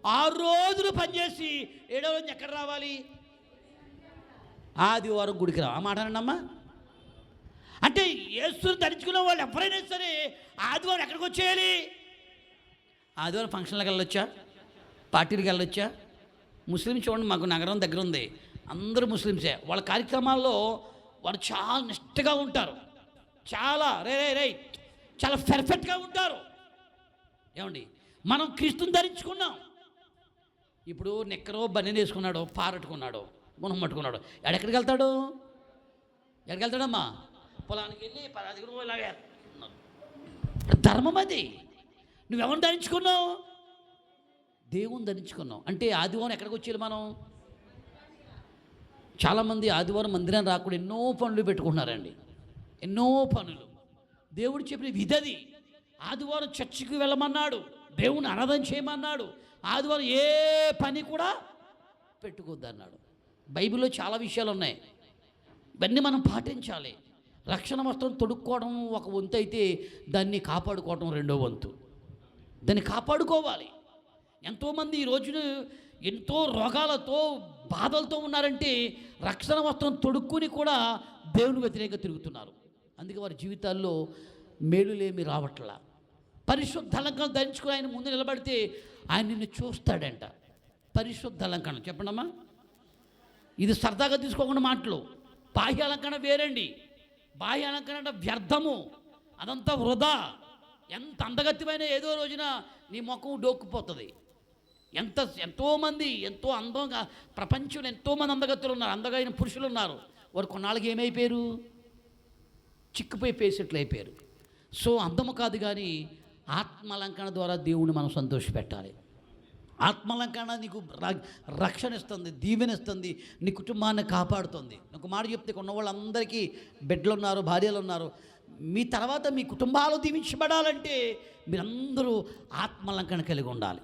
6 రోజులు పనిచేసి 7వ రోజు ఎక్కడ రావాలి? ఆదివారం గుడికి రా. ఆ మాట అమ్మా. అంటే యేసుని ధరించుకున్న వాళ్ళు ఎవరైనా సరే ఆదివారం ఎక్కడికి వచ్చేయాలి? ఆదివారం ఫంక్షన్లకు వెళ్ళొచ్చా, పార్టీలకు వెళ్ళొచ్చా? ముస్లిం చూడండి, మాకు నగరం దగ్గర ఉంది, అందరూ ముస్లిమ్సే. వాళ్ళ కార్యక్రమాల్లో వాళ్ళు చాలా నిష్టగా ఉంటారు, చాలా రే చాలా పర్ఫెక్ట్గా ఉంటారు. ఏమండి, మనం క్రీస్తుని ధరించుకున్నాం. ఇప్పుడు నిక్కరో బన్నీ వేసుకున్నాడు, పారట్టుకున్నాడు, గుణం పట్టుకున్నాడు, ఎక్కడికి వెళ్తాడు? ఎక్కడికి వెళ్తాడమ్మా? పొలానికి వెళ్ళి 10 రూపాయలు ఇలాగే. ధర్మం అది. నువ్వెవరిని ధరించుకున్నావు? దేవుని ధరించుకున్నావు. అంటే ఆదివారం ఎక్కడికి వచ్చేది మనం? చాలామంది ఆదివారం మందిరాన్ని రాకుండా ఎన్నో పనులు పెట్టుకుంటున్నారండి, ఎన్నో పనులు. దేవుడు చెప్పిన విధది. ఆదివారం చర్చికి వెళ్ళమన్నాడు, దేవుని ఆరాధన చేయమన్నాడు. ఆదివారం ఏ పని కూడా పెట్టుకోవద్దన్నాడు. బైబిల్లో చాలా విషయాలు ఉన్నాయి, ఇవన్నీ మనం పాటించాలి. రక్షణ వస్త్రం తొడుక్కోవడం ఒక వంతు అయితే, దాన్ని కాపాడుకోవడం రెండో వంతు. దాన్ని కాపాడుకోవాలి. ఎంతోమంది ఈ రోజున ఎంతో రోగాలతో బాధలతో ఉన్నారంటే రక్షణ వస్త్రం తొడుక్కుని కూడా దేవుని వ్యతిరేకంగా తిరుగుతున్నారు. అందుకే వారి జీవితాల్లో మేలులేమి రావట్లా. పరిశుద్ధ అలంకరణ ధరించుకుని ఆయన ముందు నిలబడితే ఆయన నిన్ను చూస్తాడంట. పరిశుద్ధ అలంకరణ చెప్పండమ్మా. ఇది సరదాగా తీసుకోకుండా మాటలు. బాహ్య అలంకరణ వేరండి. బాహ్య అలంకరణ వ్యర్థము, అదంతా వృధా. ఎంత అందగత్యమైన ఏదో రోజున నీ ముఖం డోక్కుపోతుంది. ఎంతోమంది ఎంతో అందంగా, ప్రపంచంలో ఎంతోమంది అందగత్తులు ఉన్నారు, అందమైన పురుషులు ఉన్నారు. వారు కొన్నాళ్ళకి ఏమైపోయారు? చిక్కుపోయి పేసెట్లు అయిపోయారు. సో అందము కాదు కానీ ఆత్మాలంకరణ ద్వారా దేవుణ్ణి మనం సంతోషపెట్టాలి. ఆత్మాలంకరణ నీకు రక్షణ ఇస్తుంది, దీవెనిస్తుంది, నీ కుటుంబాన్ని కాపాడుతుంది. ఒక మాట చెప్తే ఉన్న వాళ్ళందరికీ బిడ్డలు ఉన్నారు, భార్యలు ఉన్నారు. మీ తర్వాత మీ కుటుంబాలు దీవించబడాలంటే మీరందరూ ఆత్మాలంకరణ కలిగి ఉండాలి.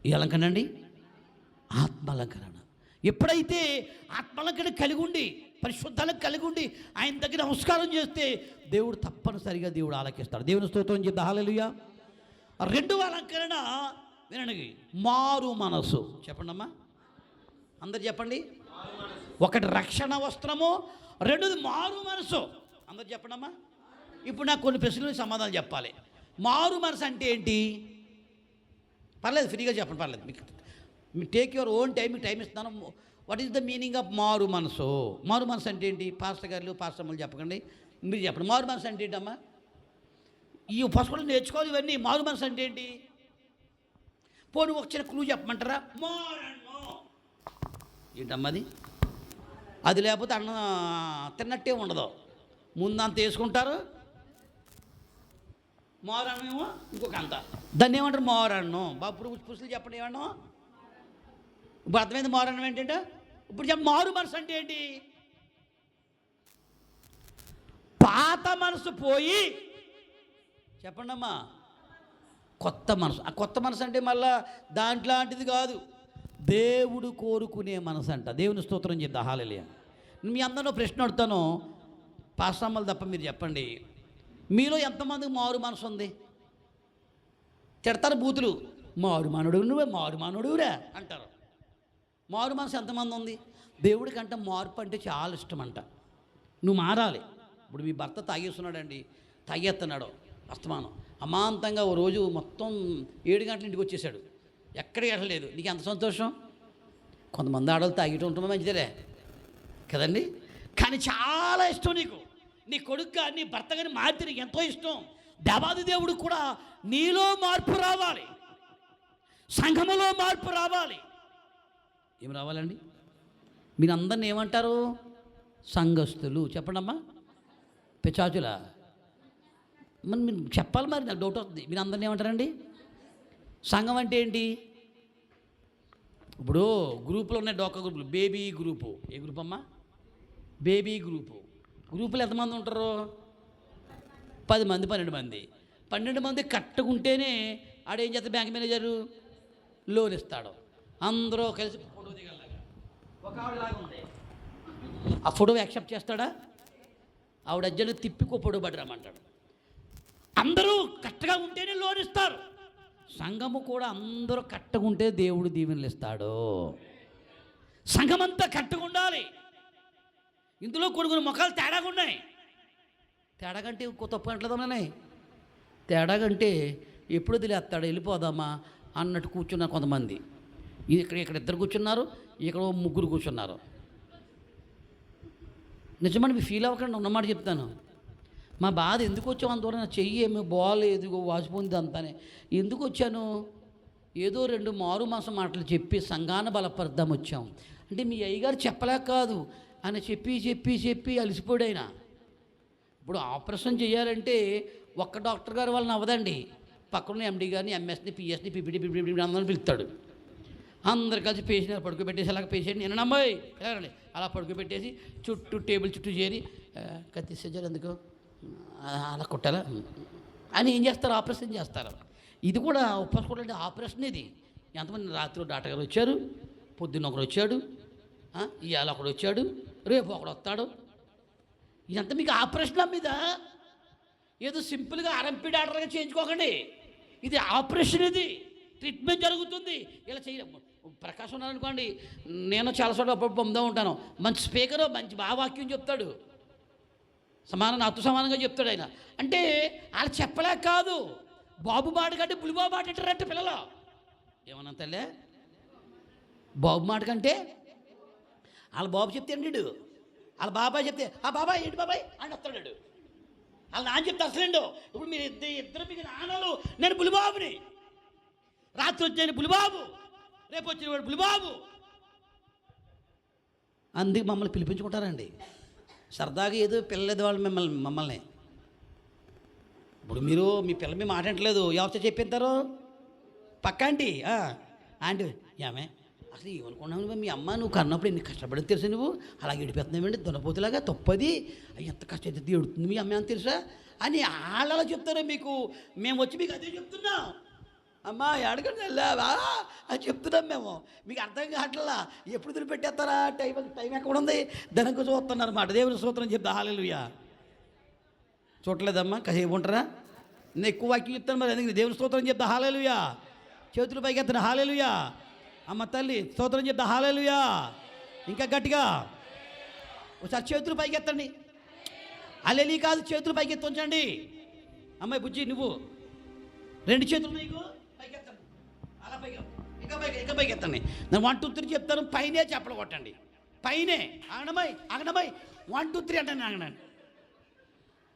ఈ అలంకరణ అండి ఆత్మాలంకరణ. ఎప్పుడైతే ఆత్మాలంకరణ కలిగి ఉండి, పరిశుద్ధాలకు కలిగి ఉండి ఆయన దగ్గర నమస్కారం చేస్తే దేవుడు తప్పనిసరిగా దేవుడు ఆలకిస్తాడు. దేవుని స్తోత్రం చెప్తా హల్లెలూయా. రెండవ అలంకరణ వినండి, మారు మనసు. చెప్పండి అమ్మా, అందరు చెప్పండి. ఒకటి రక్షణ వస్త్రము, రెండోది మారు మనసు. అందరు చెప్పండి అమ్మా. ఇప్పుడు నాకు కొన్ని ప్రశ్నలకు సమాధానం చెప్పాలి. మారు మనసు అంటే ఏంటి? పర్లేదు, ఫ్రీగా చెప్పండి, పర్లేదు. మీకు టేక్ యువర్ ఓన్ టైం, మీకు టైం ఇస్తున్నాను. What is the meaning of మారు మనసు? మారు మనసు అంటే ఏంటి? పాస్టర్ గారు, పాస్టర్ అమ్మలు చెప్పకండి, మీరు చెప్పండి. మారు మనసు అంటే ఏంటమ్మా? ఈ పసుపులు నేర్చుకోవాలి ఇవన్నీ. మారు మనసు అంటే ఏంటి? పోనీ ఒక చిన్న క్లూ చెప్పమంటారా? మారను ఏంటమ్మా అది? అది లేకపోతే అన్నం తిన్నట్టే ఉండదు. ముందంత వేసుకుంటారు, మారన్నేమో ఇంకొక అంత. దాన్ని ఏమంటారు? మారన్నం. బాబు పురుషులు చెప్పండి ఏమన్నా. ఇప్పుడు అర్థమైంది మారన్నం ఏంటంటే. ఇప్పుడు చెప్ప మారు మనసు అంటే ఏంటి? పాత మనసు పోయి, చెప్పండి అమ్మా, కొత్త మనసు. ఆ కొత్త మనసు అంటే మళ్ళా దాంట్లాంటిది కాదు, దేవుడు కోరుకునే మనసు అంట. దేవుని స్తోత్రం చెప్తా హల్లెలూయా. మీ అందరిలో ప్రశ్న అడుగుతాను, పాస్టమ్మలు తప్ప మీరు చెప్పండి, మీలో ఎంతమందికి మారు మనసు ఉంది? తిడతారు బూతులు, మారు మానుడు నువ్వే, మారు మానుడురా అంటారు. మారు మనసు ఎంతమంది ఉంది? దేవుడికి అంటే మార్పు అంటే చాలా ఇష్టం అంట. నువ్వు మారాలి. ఇప్పుడు మీ భర్త తాగేస్తున్నాడండి, తాగేస్తున్నాడు అస్తమానం, అమాంతంగా ఓ రోజు మొత్తం 7 గంటల ఇంటికి వచ్చేసాడు, ఎక్కడికి వెళ్ళలేదు. నీకు ఎంత సంతోషం? కొంతమంది ఆడవాళ్ళు తాగిటూ ఉంటుందో మంచిదే కదండి, కానీ చాలా ఇష్టం నీకు. నీ కొడుకు నీ భర్త కానీ మారితే నీకు ఎంతో ఇష్టం. దేవాది దేవుడు కూడా నీలో మార్పు రావాలి, సంఘములో మార్పు రావాలి. ఏం రావాలండి? మీరు అందరిని ఏమంటారు? సంఘస్థులు. చెప్పండమ్మా. పిచాచులా? మరి మీరు చెప్పాలి, మరి నాకు డౌట్ వస్తుంది. మీరు అందరిని ఏమంటారండి? సంఘం అంటే ఏంటి? ఇప్పుడు గ్రూపులు ఉన్నాయి, డోకా గ్రూపులు. Baby group. ఏ గ్రూప్ అమ్మా? Baby group. గ్రూపులు ఎంతమంది ఉంటారు? 10 మంది, 12 మంది. 12 మంది కట్టుకుంటేనే ఆడేం చేస్తాడు? బ్యాంక్ మేనేజరు లోన్ ఇస్తాడు. అందరూ కలిసి ఫోటో దిగలాగా ఒక ఆవిడలాగా ఉంది. ఆ ఫోటో యాక్సెప్ట్ చేస్తాడా? ఆవిడ అజ్జలు తిప్పికో ఫోటో పడరామంటాడు. అందరూ కట్టగా ఉంటేనే లోన్ ఇస్తారు. సంఘము కూడా అందరూ కట్టగా ఉంటే దేవుడు దీవెనలు ఇస్తాడు. సంఘమంతా కట్టగా ఉండాలి. ఇందులో కొన్ని ముఖాలు తేడాగా ఉన్నాయి. తేడాగంటే తప్పు అంటలేదన్నాయి. తేడాగంటే ఎప్పుడు వదిలేస్తాడు, వెళ్ళిపోదామా అన్నట్టు కూర్చున్నారు కొంతమంది. ఇక్కడ ఇద్దరు కూర్చున్నారు, ఇక్కడ ముగ్గురు కూర్చున్నారు. నిజమని మీరు ఫీల్ అవ్వకండి, ఉన్నమాట చెప్తాను. మా బాధ ఎందుకు వచ్చాము అందువల్ల నా చెయ్యి ఏమి బాగాలేదు, వాసిపోయింది అంతానే. ఎందుకు వచ్చాను? ఏదో 2 మారు మాసం మాటలు చెప్పి సంఘాన బలపడదాం వచ్చాం అంటే మీ అయ్యగారు చెప్పలేక కాదు, ఆయన చెప్పి చెప్పి చెప్పి అలసిపోయాడు ఆయన. ఇప్పుడు ఆపరేషన్ చేయాలంటే ఒక్క డాక్టర్ గారు వాళ్ళని అవ్వదండి. పక్కన ఎండి గారిని, ఎంఎస్ని, పిఎస్ని, పిపిడి అందరిని పిలుస్తాడు. అందరు కలిసి పేషెంట్ పడుకోబెట్టేసి అలాగ పేషెంట్ని ఎన్నమ్మాయి ఎలాగండి అలా పడుకోబెట్టేసి చుట్టూ టేబుల్ చుట్టూ చేరి కత్తి సజ్జలు ఎందుకు అలా కొట్టాలా అని ఏం చేస్తారు? ఆపరేషన్ చేస్తారు. ఇది కూడా ఉపవాసుకోవాలంటే ఆపరేషన్. ఇది ఎంతమంది రాత్రి డాక్టర్ గారు వచ్చారు, పొద్దున్న ఒకడు వచ్చాడు, ఇవాళ ఒకడు వచ్చాడు, రేపు ఒకడు వస్తాడు. ఇదంతా మీకు ఆపరేషన్ల మీద. ఏదో సింపుల్గా ఆర్ఎంపీ డాక్టర్గా చేయించుకోకండి. ఇది ఆపరేషన్, ఇది ట్రీట్మెంట్ జరుగుతుంది. ఇలా చేయలేము. ప్రకాశం ఉన్నారనుకోండి, నేను చాలా చోట్ల అప్పుడు పొందుతూ ఉంటాను. మంచి స్పీకరు, మంచి బాగా వాక్యం చెప్తాడు, నాతో సమానంగా చెప్తాడు ఆయన. అంటే వాళ్ళు చెప్పలేక కాదు, బాబు మాట కంటే బులిబాబు మాట అంటారంటే పిల్లలు. ఏమన్నా తల్లే, బాబు మాట కంటే వాళ్ళ బాబు చెప్తే అంటాడు, వాళ్ళ బాబాయ్ చెప్తే ఆ బాబాయ్ ఏంటి బాబాయ్ అని వస్తాడు. వాళ్ళ నాన్న చెప్తే అసలేండు. ఇప్పుడు మీరు ఇద్దరు మీకు నాన్నలు, నేను బులిబాబుని. రాత్రి వచ్చాను బులిబాబు, రేపు వచ్చిన వాడు బులిబాబు. అందుకు మమ్మల్ని పిలిపించుకుంటారండి. సరదాగా ఏదో పిల్లలేదు వాళ్ళు మమ్మల్ని. ఇప్పుడు మీరు మీ పిల్ల మీ మాట అంటలేదు, ఎవరితో చెప్పిస్తారు? పక్క ఆంటీ ఏమే అసలు ఏమనుకున్నావు మీ అమ్మ, నువ్వు కన్నప్పుడు ఎన్ని కష్టపడింది తెలుసా, నువ్వు అలాగే ఏడిపోతున్నావండి దున్నపోతులాగా, తప్పది, ఎంత కష్టం ఏడుతుంది మీ అమ్మ అని తెలుసా అని వాళ్ళు అలా చెప్తారు మీకు. మేము వచ్చి మీకు అదే చెప్తున్నాం. అమ్మా ఎడకండి వెళ్ళావా అని చెప్తున్నాం మేము. మీకు అర్థం కావట్లా, ఎప్పుడు వదిలిపెట్టేస్తారా, టైం ఎక్కడ ఉంది, ధనంకు చూస్తున్నారు అన్నమాట. దేవుని స్తోత్రం చెప్తా హల్లెలూయా. చూడలేదమ్మా, కాసేపు ఉంటారా? నేను ఎక్కువ వాక్యం చెప్తాను మరి, అందుకే దేవుని స్తోత్రం చెప్తా హల్లెలూయా. చేతులు పైకి ఎత్తాను హల్లెలూయా. అమ్మ తల్లి స్తోత్రం చెప్తా హల్లెలూయా. ఇంకా గట్టిగా ఒకసారి చేతులు పైకి ఎత్తండి. అల్లెలి కాదు, చేతులు పైకి ఎత్తి ఉంచండి. అమ్మాయి బుజ్జి నువ్వు 2 చేతులు నీకు పైకి ఎత్తండి, అలా పైకి ఇంకా పైకి ఎత్తండి. నేను 1 2 3 చెప్తాను, పైనే చెప్పలు కొట్టండి. పైనే ఆగడమై 1 2 3 అంటాను. ఆగడండి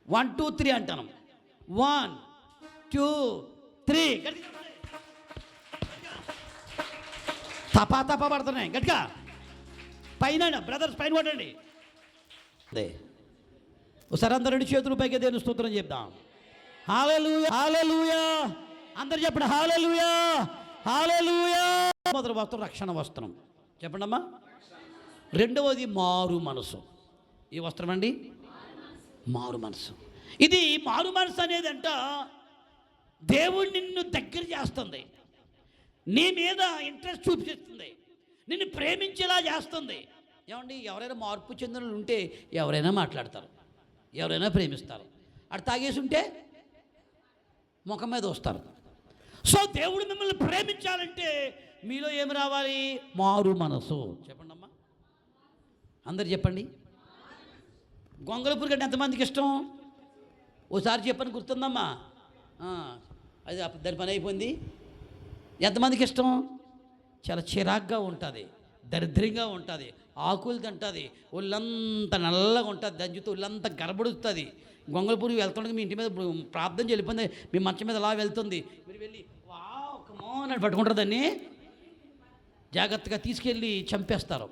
1 2 3 అంటాను. 1 2 3 తపా పడుతున్నాయి గట్టిగా. పైన బ్రదర్స్ పైన కొట్టండి. అదే ఒకసారి అందరు 2 చేతులు పైకి దేవుని స్తోత్రం చెప్దాం. హల్లెలూయా హల్లెలూయా. అందరు చెప్పండి హల్లెలూయా హల్లెలూయా. మొదటి వస్త్రం రక్షణ వస్త్రం చెప్పండి అమ్మా. రెండవది మారు మనసు. ఈ వస్త్రం అండి మారు మనసు. ఇది మారు మనసు అనేదంట దేవుడు నిన్ను దగ్గర చేస్తుంది, నీ మీద ఇంట్రెస్ట్ చూపిస్తుంది, నిన్ను ప్రేమించేలా చేస్తుంది. ఏమండి, ఎవరైనా మార్పు చెందిన ఉంటే ఎవరైనా మాట్లాడతారు, ఎవరైనా ప్రేమిస్తారు. అటు తాగేసి ఉంటే ముఖం మీద వస్తారు. సో దేవుడు మిమ్మల్ని ప్రేమించాలంటే మీలో ఏమి రావాలి? మారు మనసు. చెప్పండి అమ్మా, అందరు చెప్పండి. గొంగళపూరి కంటే ఎంతమందికి ఇష్టం? ఓసారి చెప్పని గుర్తుందమ్మా. అది దాని పని అయిపోయింది. ఎంతమందికి ఇష్టం? చాలా చిరాగ్గా ఉంటుంది, దరిద్రంగా ఉంటుంది, ఆకులు తింటుంది, ఒళ్ళంతా నల్లగా ఉంటుంది, దంచుతూ ఒళ్ళంతా గడబడుతుంది. గొంగళపూరి వెళ్తుండగా మీ ఇంటి మీద ప్రార్థన వెళ్ళిపోయింది, మీ మంచం మీద అలా వెళ్తుంది, మీరు వెళ్ళి వావ్ కమోన్ అని పట్టుకుంటారు, దాన్ని జాగ్రత్తగా తీసుకెళ్ళి చంపేస్తారు.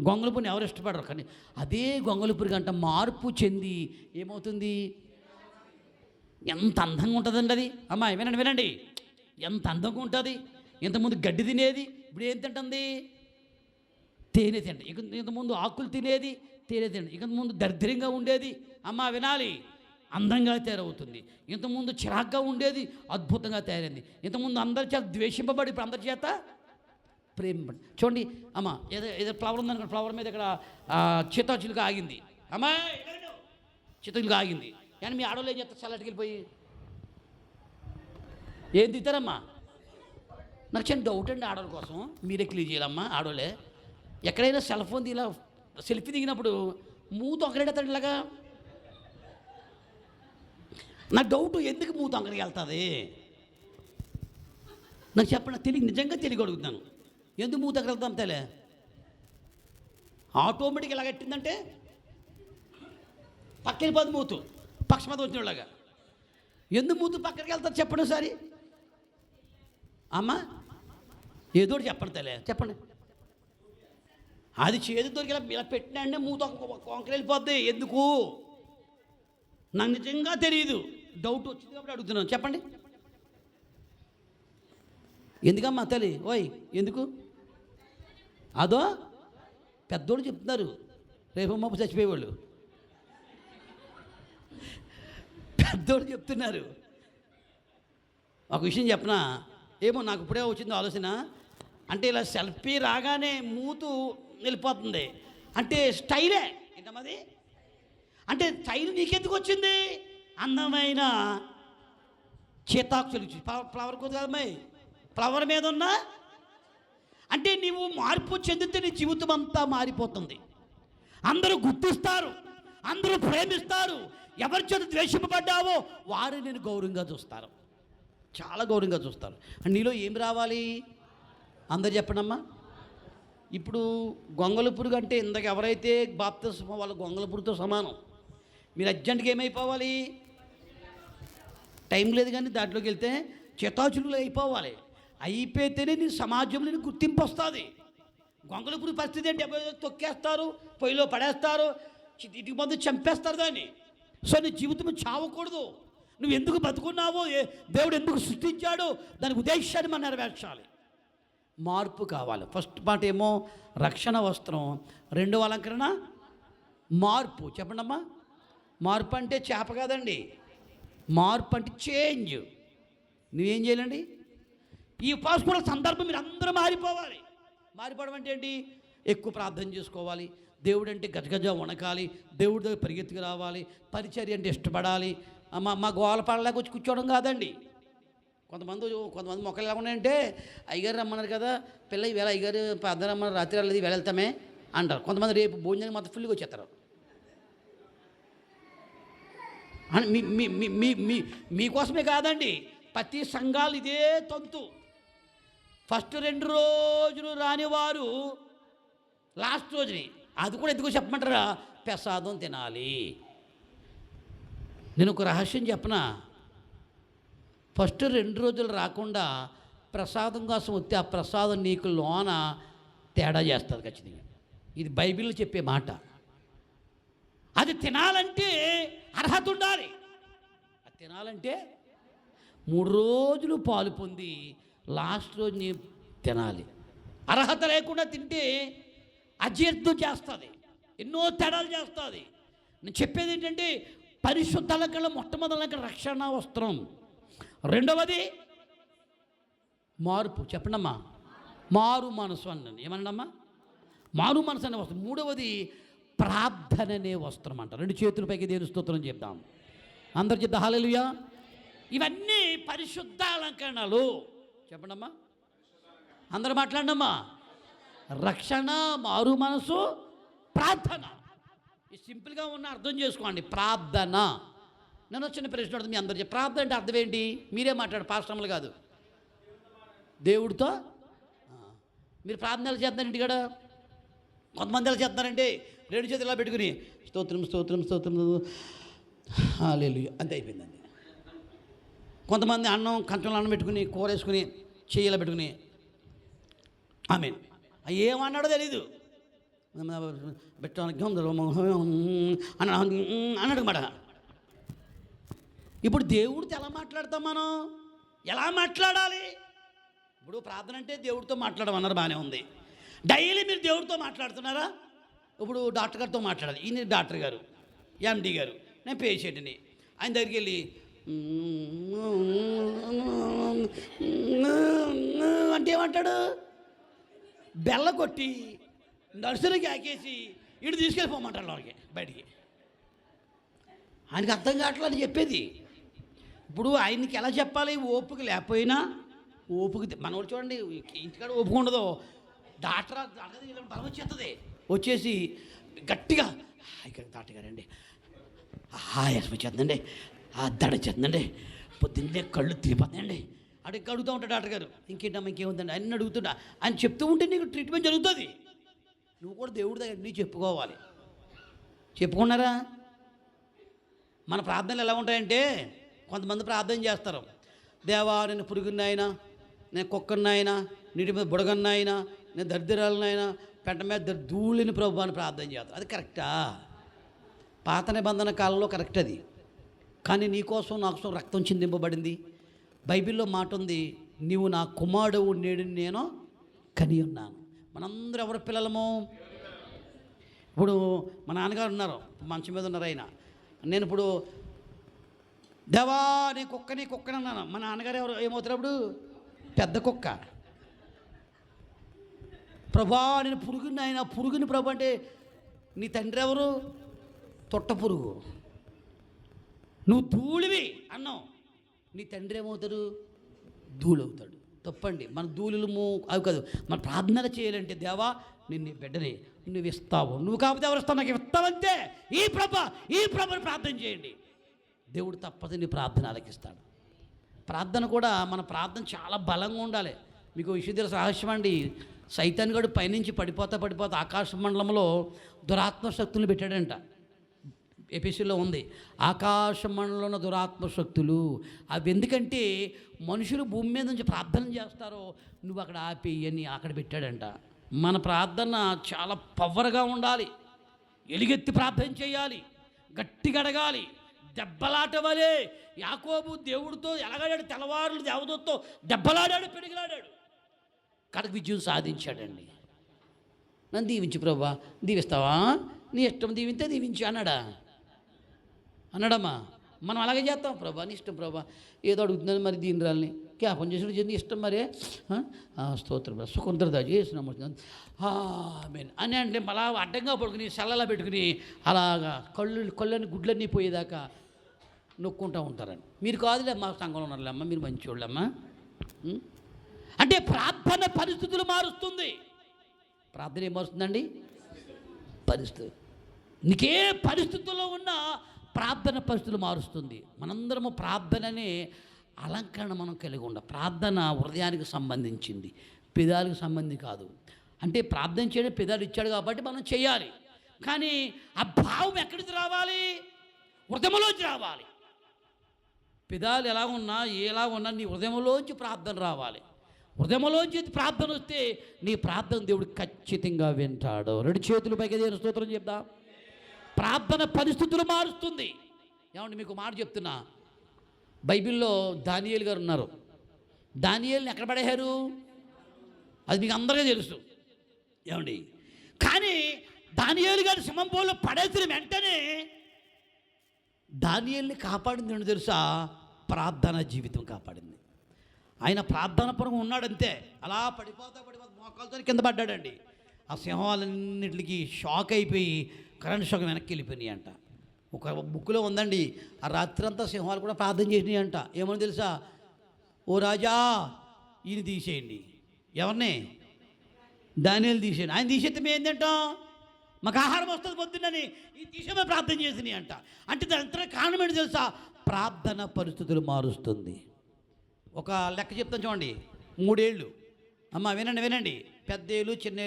గొంగళపూరిని ఎవరు ఇష్టపడరు. కానీ అదే గొంగళపూరి గంట మార్పు చెంది ఏమవుతుంది? ఎంత అందంగా ఉంటుందండి అది. అమ్మాయి వినండి, ఎంత అందంగా ఉంటుంది. ఇంతకుముందు గడ్డి తినేది, ఇప్పుడు ఏం తింటుంది? తేనె తింటే. ఇంతకుముందు ఆకులు తినేది, తేనె తింటే. ఇంతకుముందు దరిద్రంగా ఉండేది, అమ్మ వినాలి, అందంగా తయారవుతుంది. ఇంతకుముందు చిరాగ్గా ఉండేది, అద్భుతంగా తయారైంది. ఇంతకుముందు అందరి చేత ద్వేషింపబడి ఇప్పుడు అందరి చేత ప్రేమపడి. చూడండి అమ్మ, ఏదో ఫ్లవర్ ఉందనుకోండి, ఫ్లవర్ మీద ఇక్కడ చిత్తాచిలుక ఆగింది. అమ్మా చిత్తచిలుక ఆగింది. కానీ మీ ఆడవాళ్ళు ఏం చేస్తారు? చల్లటికి వెళ్ళిపోయి ఏం తింటారమ్మా? నాకు చిన్న డౌట్ అండి ఆడవాళ్ళ కోసం, మీరే క్లియర్ చేయాలమ్మా. ఆడవాళ్ళే ఎక్కడైనా సెల్ ఫోన్ ఇలా సెల్ఫీ దిగినప్పుడు మూత ఒకరేడతాడు ఇలాగా. నా డౌట్, ఎందుకు మూత ఒకరికి వెళ్తుంది నాకు చెప్పండి. తెలియ నిజంగా తెలియ అడుగుతున్నాను, ఎందుకు మూత ఒకరికి వెళ్తాం తెలే? ఆటోమేటిక్ ఇలా కట్టిందంటే పక్కన పది మూతు పక్షపాతం వచ్చినలాగా. ఎందుకు మూతు పక్కకి వెళ్తారు చెప్పండి ఒకసారి. అమ్మ ఏదో చెప్పండి తెలే, చెప్పండి. అది చేతి దొరికి ఇలా పెట్టినంటే మూత కొంకర వెళ్ళిపోద్ది. ఎందుకు నాకు నిజంగా తెలియదు, డౌట్ వచ్చింది కాబట్టి అడుగుతున్నాను, చెప్పండి. ఎందుకమ్మా తల్లి? ఓయ్ ఎందుకు? అదో పెద్దోళ్ళు చెప్తున్నారు, రేపు మాపు చచ్చిపోయేవాళ్ళు పెద్దోళ్ళు చెప్తున్నారు. ఒక విషయం చెప్పనా, ఏమో నాకు ఇప్పుడే వచ్చింది ఆలోచన. అంటే ఇలా సెల్ఫీ రాగానే మూతు వెళ్ళిపోతుంది అంటే స్టైలే ఏంటమ్మది? అంటే స్టైల్ నీకెందుకు వచ్చింది? అందమైన చేతాక్షులు ఫ్లవర్ కోదు కదమ్మాయి, ఫ్లవర్ మీద ఉన్నా అంటే నీవు మార్పు చెందితే నీ జీవితం అంతా మారిపోతుంది. అందరూ గుర్తిస్తారు, అందరూ ప్రేమిస్తారు. ఎవరి చేత ద్వేషింపబడ్డావో వారు నేను గౌరవంగా చూస్తారు, చాలా గౌరవంగా చూస్తారు. అండ్ నీలో ఏం రావాలి? అందరు చెప్పండమ్మా. ఇప్పుడు గొంగళ పురుగు అంటే ఇందాక ఎవరైతే బాప్తిస్మం వాళ్ళ గొంగళ పురుగుతో సమానం. మీరు అర్జెంటుగా ఏమైపోవాలి? టైం లేదు కానీ దాంట్లోకి వెళ్తే చితాచులు అయిపోవాలి. అయిపోతేనే నీ సమాజంలో నీ గుర్తింపు వస్తుంది. గొంగళ పురుగు పరిస్థితి అంటే తొక్కేస్తారు, పొయ్యిలో పడేస్తారు, ఇంటికి ముందు చంపేస్తారు దాన్ని. సో నీ జీవితం చావకూడదు. నువ్వు ఎందుకు బతుకున్నావో, దేవుడు ఎందుకు సృష్టించాడో దానికి ఉద్దేశాన్ని మనం నెరవేర్చాలి. మార్పు కావాలి. ఫస్ట్ మాట ఏమో రక్షణ వస్త్రం, రెండవ అలంకరణ మార్పు. చెప్పండమ్మా. మార్పు అంటే చేప కాదండి, మార్పు అంటే చేంజ్. నువ్వేం చేయాలండి? ఈ ఉపాసకుల సందర్భం మీరు అందరూ మారిపోవాలి. మారిపోవడం అంటే ఏంటి? ఎక్కువ ప్రార్థన చేసుకోవాలి, దేవుడు అంటే గజగజ వణకాలి, దేవుడి దగ్గర పరిగెత్తుకు రావాలి, పరిచర్య అంటే ఇష్టపడాలి. మా గోల పడలేక వచ్చి కూర్చోవడం కాదండి. కొంతమంది మొక్కలు ఎలా ఉన్నాయంటే, అయ్యగారు రమ్మన్నారు కదా పిల్ల, ఈవేళ అయ్యగారు పెద్ద రమ్మన్నారు, రాత్రి వెళ్ళదు వెళ్తామే అంటారు. కొంతమంది రేపు భోజనానికి మొత్తం ఫుల్గా వచ్చేస్తారు. మీకోసమే కాదండి, ప్రతి సంఘాలు ఇదే తంతు. ఫస్ట్ 2 రోజులు రానివారు లాస్ట్ రోజుని, అది కూడా ఎందుకు చెప్పమంటారా? ప్రసాదం తినాలి. నేను ఒక రహస్యం చెప్పనా, ఫస్ట్ 2 రోజులు రాకుండా ప్రసాదం కోసం వస్తే ఆ ప్రసాదం నీకు లోన తేడా చేస్తుంది ఖచ్చితంగా. ఇది బైబిల్లో చెప్పే మాట. అది తినాలంటే అర్హత ఉండాలి. అది తినాలంటే 3 రోజులు పాలు పొంది లాస్ట్ రోజు నీ తినాలి. అర్హత లేకుండా తింటే అజీర్ణం చేస్తుంది, ఎన్నో తేడాలు చేస్తుంది. నేను చెప్పేది ఏంటంటే పరిశుద్ధ అలంకరణ మొట్టమొదటి రక్షణ వస్త్రం, రెండవది మార్పు. చెప్పండమ్మా. మారు మనసు అన్నాను. ఏమన్నామ్మా? మారు మనసు అనే వస్త్రం. మూడవది ప్రార్థన అనే వస్త్రం అంట. 2 చేతుల పైకి దేవుని స్తోత్రం చెప్దాం. అందరు చెప్తా హల్లెలూయా. ఇవన్నీ పరిశుద్ధ అలంకరణలు. చెప్పండమ్మా, అందరూ మాట్లాడండమ్మా. రక్షణ, మారు మనసు, ప్రార్థన. ఇది సింపుల్గా ఉన్న అర్థం చేసుకోండి. ప్రార్థన. నేను వచ్చిన ప్రశ్న అడుగుతుంది, మీ అందరు ప్రార్థన అంటే అర్థం ఏంటి? మీరే మాట్లాడు, పాస్టర్లు కాదు. దేవుడితో మీరు ప్రార్థనలు చేస్తున్నారు ఇంటికాడ. కొంతమంది ఎలా చేస్తున్నారంటే 2 చేతులు ఇలా పెట్టుకుని స్తోత్రం స్తోత్రం స్తోత్రం హల్లెలూయా అంతే అయిపోయిందండి. కొంతమంది కంచంలో అన్నం పెట్టుకుని కూర వేసుకుని చెయ్యిలా పెట్టుకుని ఆమేన్ ఏమన్నాడో తెలీదు అన్నాడు మాట. ఇప్పుడు దేవుడితో ఎలా మాట్లాడతాం మనం? ఎలా మాట్లాడాలి? ఇప్పుడు ప్రార్థన అంటే దేవుడితో మాట్లాడమన్నారు, బాగానే ఉంది. డైలీ మీరు దేవుడితో మాట్లాడుతున్నారా? ఇప్పుడు డాక్టర్ గారితో మాట్లాడాలి. ఈయన డాక్టర్ గారు, ఎండి గారు, నేను పేషెంట్ని. ఆయన దగ్గరికి వెళ్ళి అంటే ఏమంటాడు? బెల్ల కొట్టి నర్సులకి ఆకేసి ఇటు తీసుకెళ్ళిపోమంటాడు వాళ్ళకి బయటికి. ఆయనకి అర్థం కావట్లేదు చెప్పేది. ఇప్పుడు ఆయనకి ఎలా చెప్పాలి? ఓపిక లేకపోయినా ఓపిక. మన వాళ్ళు చూడండి, ఇంటికాడ ఓపిక ఉండదు. డాక్టర్ బలం వచ్చేస్తుంది, వచ్చేసి గట్టిగా ఇక్కడ తాటగారండి ఎస్ వచ్చేద్దండి దడ వచ్చేద్దండి పొద్దున్నే కళ్ళు తిరిగిపోతాయండి అడిగి అడుగుతూ ఉంటాడు డాక్టర్ గారు. ఇంకేంటమ్మా ఇంకేముందండి అన్నీ అడుగుతుంటా ఆయన చెప్తూ ఉంటే నీకు ట్రీట్మెంట్ జరుగుతుంది. నువ్వు కూడా దేవుడి దగ్గర నీ చెప్పుకోవాలి. చెప్పుకున్నారా? మన ప్రార్థనలు ఎలా ఉంటాయంటే కొంతమంది ప్రార్థన చేస్తారు, దేవా నేను పురుగున్నాయినా, నేను కుక్కన్నాయినా, నీటి మీద బుడగన్నాయినా, నేను దరిద్రాలనైనా, పెంట మీద ధూళిని ప్రభు అని ప్రార్థన చేస్తారు. అది కరెక్టా? పాత నిబంధన కాలంలో కరెక్ట్ అది. కానీ నీకోసం నాకోసం రక్తం చిందింపబడింది. బైబిల్లో మాట ఉంది, నీవు నా కుమారుడు నేడు నేను కని ఉన్నాను. మనందరూ ఎవరి పిల్లలము? ఇప్పుడు మా నాన్నగారు ఉన్నారు, మంచం మీద ఉన్నారు ఆయన. నేను ఇప్పుడు దేవా నీ కుక్కని అన్నాను. మా నాన్నగారు ఎవరు ఏమవుతారు అప్పుడు? పెద్ద కుక్క. ప్రభా నేను పురుగుని, ఆయన పురుగుని ప్రభు అంటే నీ తండ్రి ఎవరు? తొట్ట పురుగు. నువ్వు ధూళివి అన్నావు, నీ తండ్రి ఏమవుతాడు? ధూళవుతాడు. తప్పండి. మన ధూళులము అవి కాదు. మన ప్రార్థనలు చేయాలంటే దేవా నేను నీ బిడ్డని నువ్వు ఇస్తావు, నువ్వు కాకపోతే ఎవరు ఇస్తావు? నాకు ఇస్తావంతే. ఈ ప్రభుని ప్రార్థన చేయండి, దేవుడు తప్పదు నీ ప్రార్థన ఆలకిస్తాడు. ప్రార్థన కూడా మన ప్రార్థన చాలా బలంగా ఉండాలి. మీకు విషయం తెలుసు, రహస్యం అండి. సైతాన్ గడు పైనుంచి పడిపోతా ఆకాశ మండలంలో దురాత్మ శక్తులు పెట్టాడంట. ఎపిసిలో ఉంది, ఆకాశ మండలంలో ఉన్న దురాత్మ శక్తులు. అవి ఎందుకంటే మనుషులు భూమి మీద నుంచి ప్రార్థన చేస్తారో నువ్వు అక్కడ ఆపేయని అక్కడ పెట్టాడంట. మన ప్రార్థన చాలా పవర్గా ఉండాలి. ఎలుగెత్తి ప్రార్థన చేయాలి, గట్టిగా అడగాలి. దెబ్బలాట వలే యాకోబు దేవుడితో ఎలాగాడాడు? తెల్లవారులు దేవదూతతో దెబ్బలాడాడు, పెరిగిలాడాడు, కడకు విజయం సాధించాడండి. నన్ను దీవించు ప్రభా, దీవిస్తావా? నీ ఇష్టం దీవింతే దీవించు అన్నాడమ్మా. మనం అలాగే చేస్తాం, ప్రభా నీ ఇష్టం ప్రభా, ఏదో అడుగుతుందని మరి దీని రాలని జ్ఞాపం చేసిన నీ ఇష్టం మరే స్తోత్రం సుకుందరదా చేసిన మీన్ అని అంటే అలా అడ్డంగా పడుకుని సెల్లలా పెట్టుకుని అలాగా కళ్ళని గుడ్లన్నీ పోయేదాకా నొక్కుంటూ ఉంటారని. మీరు కాదులే మా సంఘంలో ఉన్నారులేమ్మా, మీరు మంచివాళ్ళమ్మా. అంటే ప్రార్థన పరిస్థితులు మారుస్తుంది. ప్రార్థన ఏం మారుస్తుందండి? పరిస్థితి. నీకే పరిస్థితుల్లో ఉన్న ప్రార్థన పరిస్థితులు మారుస్తుంది. మనందరము ప్రార్థననే అలంకరణ మనం కలిగి ఉండాలి. ప్రార్థన హృదయానికి సంబంధించింది, పెదాలకు సంబంధించి కాదు. అంటే ప్రార్థన చేయడం పెదాలు ఇచ్చాడు కాబట్టి మనం చేయాలి. కానీ ఆ భావం ఎక్కడికి రావాలి? హృదయంలోంచి రావాలి. పెదాలు ఎలా ఉన్నా నీ హృదయంలోంచి ప్రార్థన రావాలి. హృదయంలోంచి ప్రార్థన వస్తే నీ ప్రార్థన దేవుడు ఖచ్చితంగా వింటాడు. రెండు చేతులు పైకి దేవుని స్తోత్రం చెప్దాం. ప్రార్థన పరిస్థితులు మారుస్తుంది. ఏమండి మీకు మాట చెప్తున్నా, బైబిల్లో దానియేలు గారు ఉన్నారు. దానియేలుని ఎక్కడ పడేశారు? అది మీకు అందరికీ తెలుసు. ఏమండి, కానీ దానియేలు గారు సింహంలో పడేసిన వెంటనే దానియేలుని కాపాడింది ఏంటో తెలుసా? ప్రార్థన జీవితం కాపాడింది. ఆయన ప్రార్థన పరంగా ఉన్నాడంతే, అలా పడిపోతా మోకాలతో కింద పడ్డాడండి. ఆ సింహాలన్నింటికి షాక్ అయిపోయి కరెంట్ షాక్ వెనక్కి వెళ్ళిపోయినాయి అంట. ఒక బుక్లో ఉందండి, ఆ రాత్రంతా సింహాలు కూడా ప్రార్థన చేసినాయి అంట. ఏమని తెలుసా? ఓ రాజా ఈయన తీసేయండి. ఎవరిని? దానియేలు తీసేయండి. ఆయన తీసేస్తే మేము ఏంటంటాం? మాకు ఆహారం వస్తుంది పొద్దున్నని ఈ తీసేమని ప్రార్థన చేసినాయి అంట. అంటే దాని కారణం ఏంటి తెలుసా? ప్రార్థన పరిస్థితులు మారుస్తుంది. ఒక లెక్క చెప్తాను చూడండి. 3 ఏళ్ళు అమ్మ వినండి, పెద్ద ఏళ్ళు చిన్న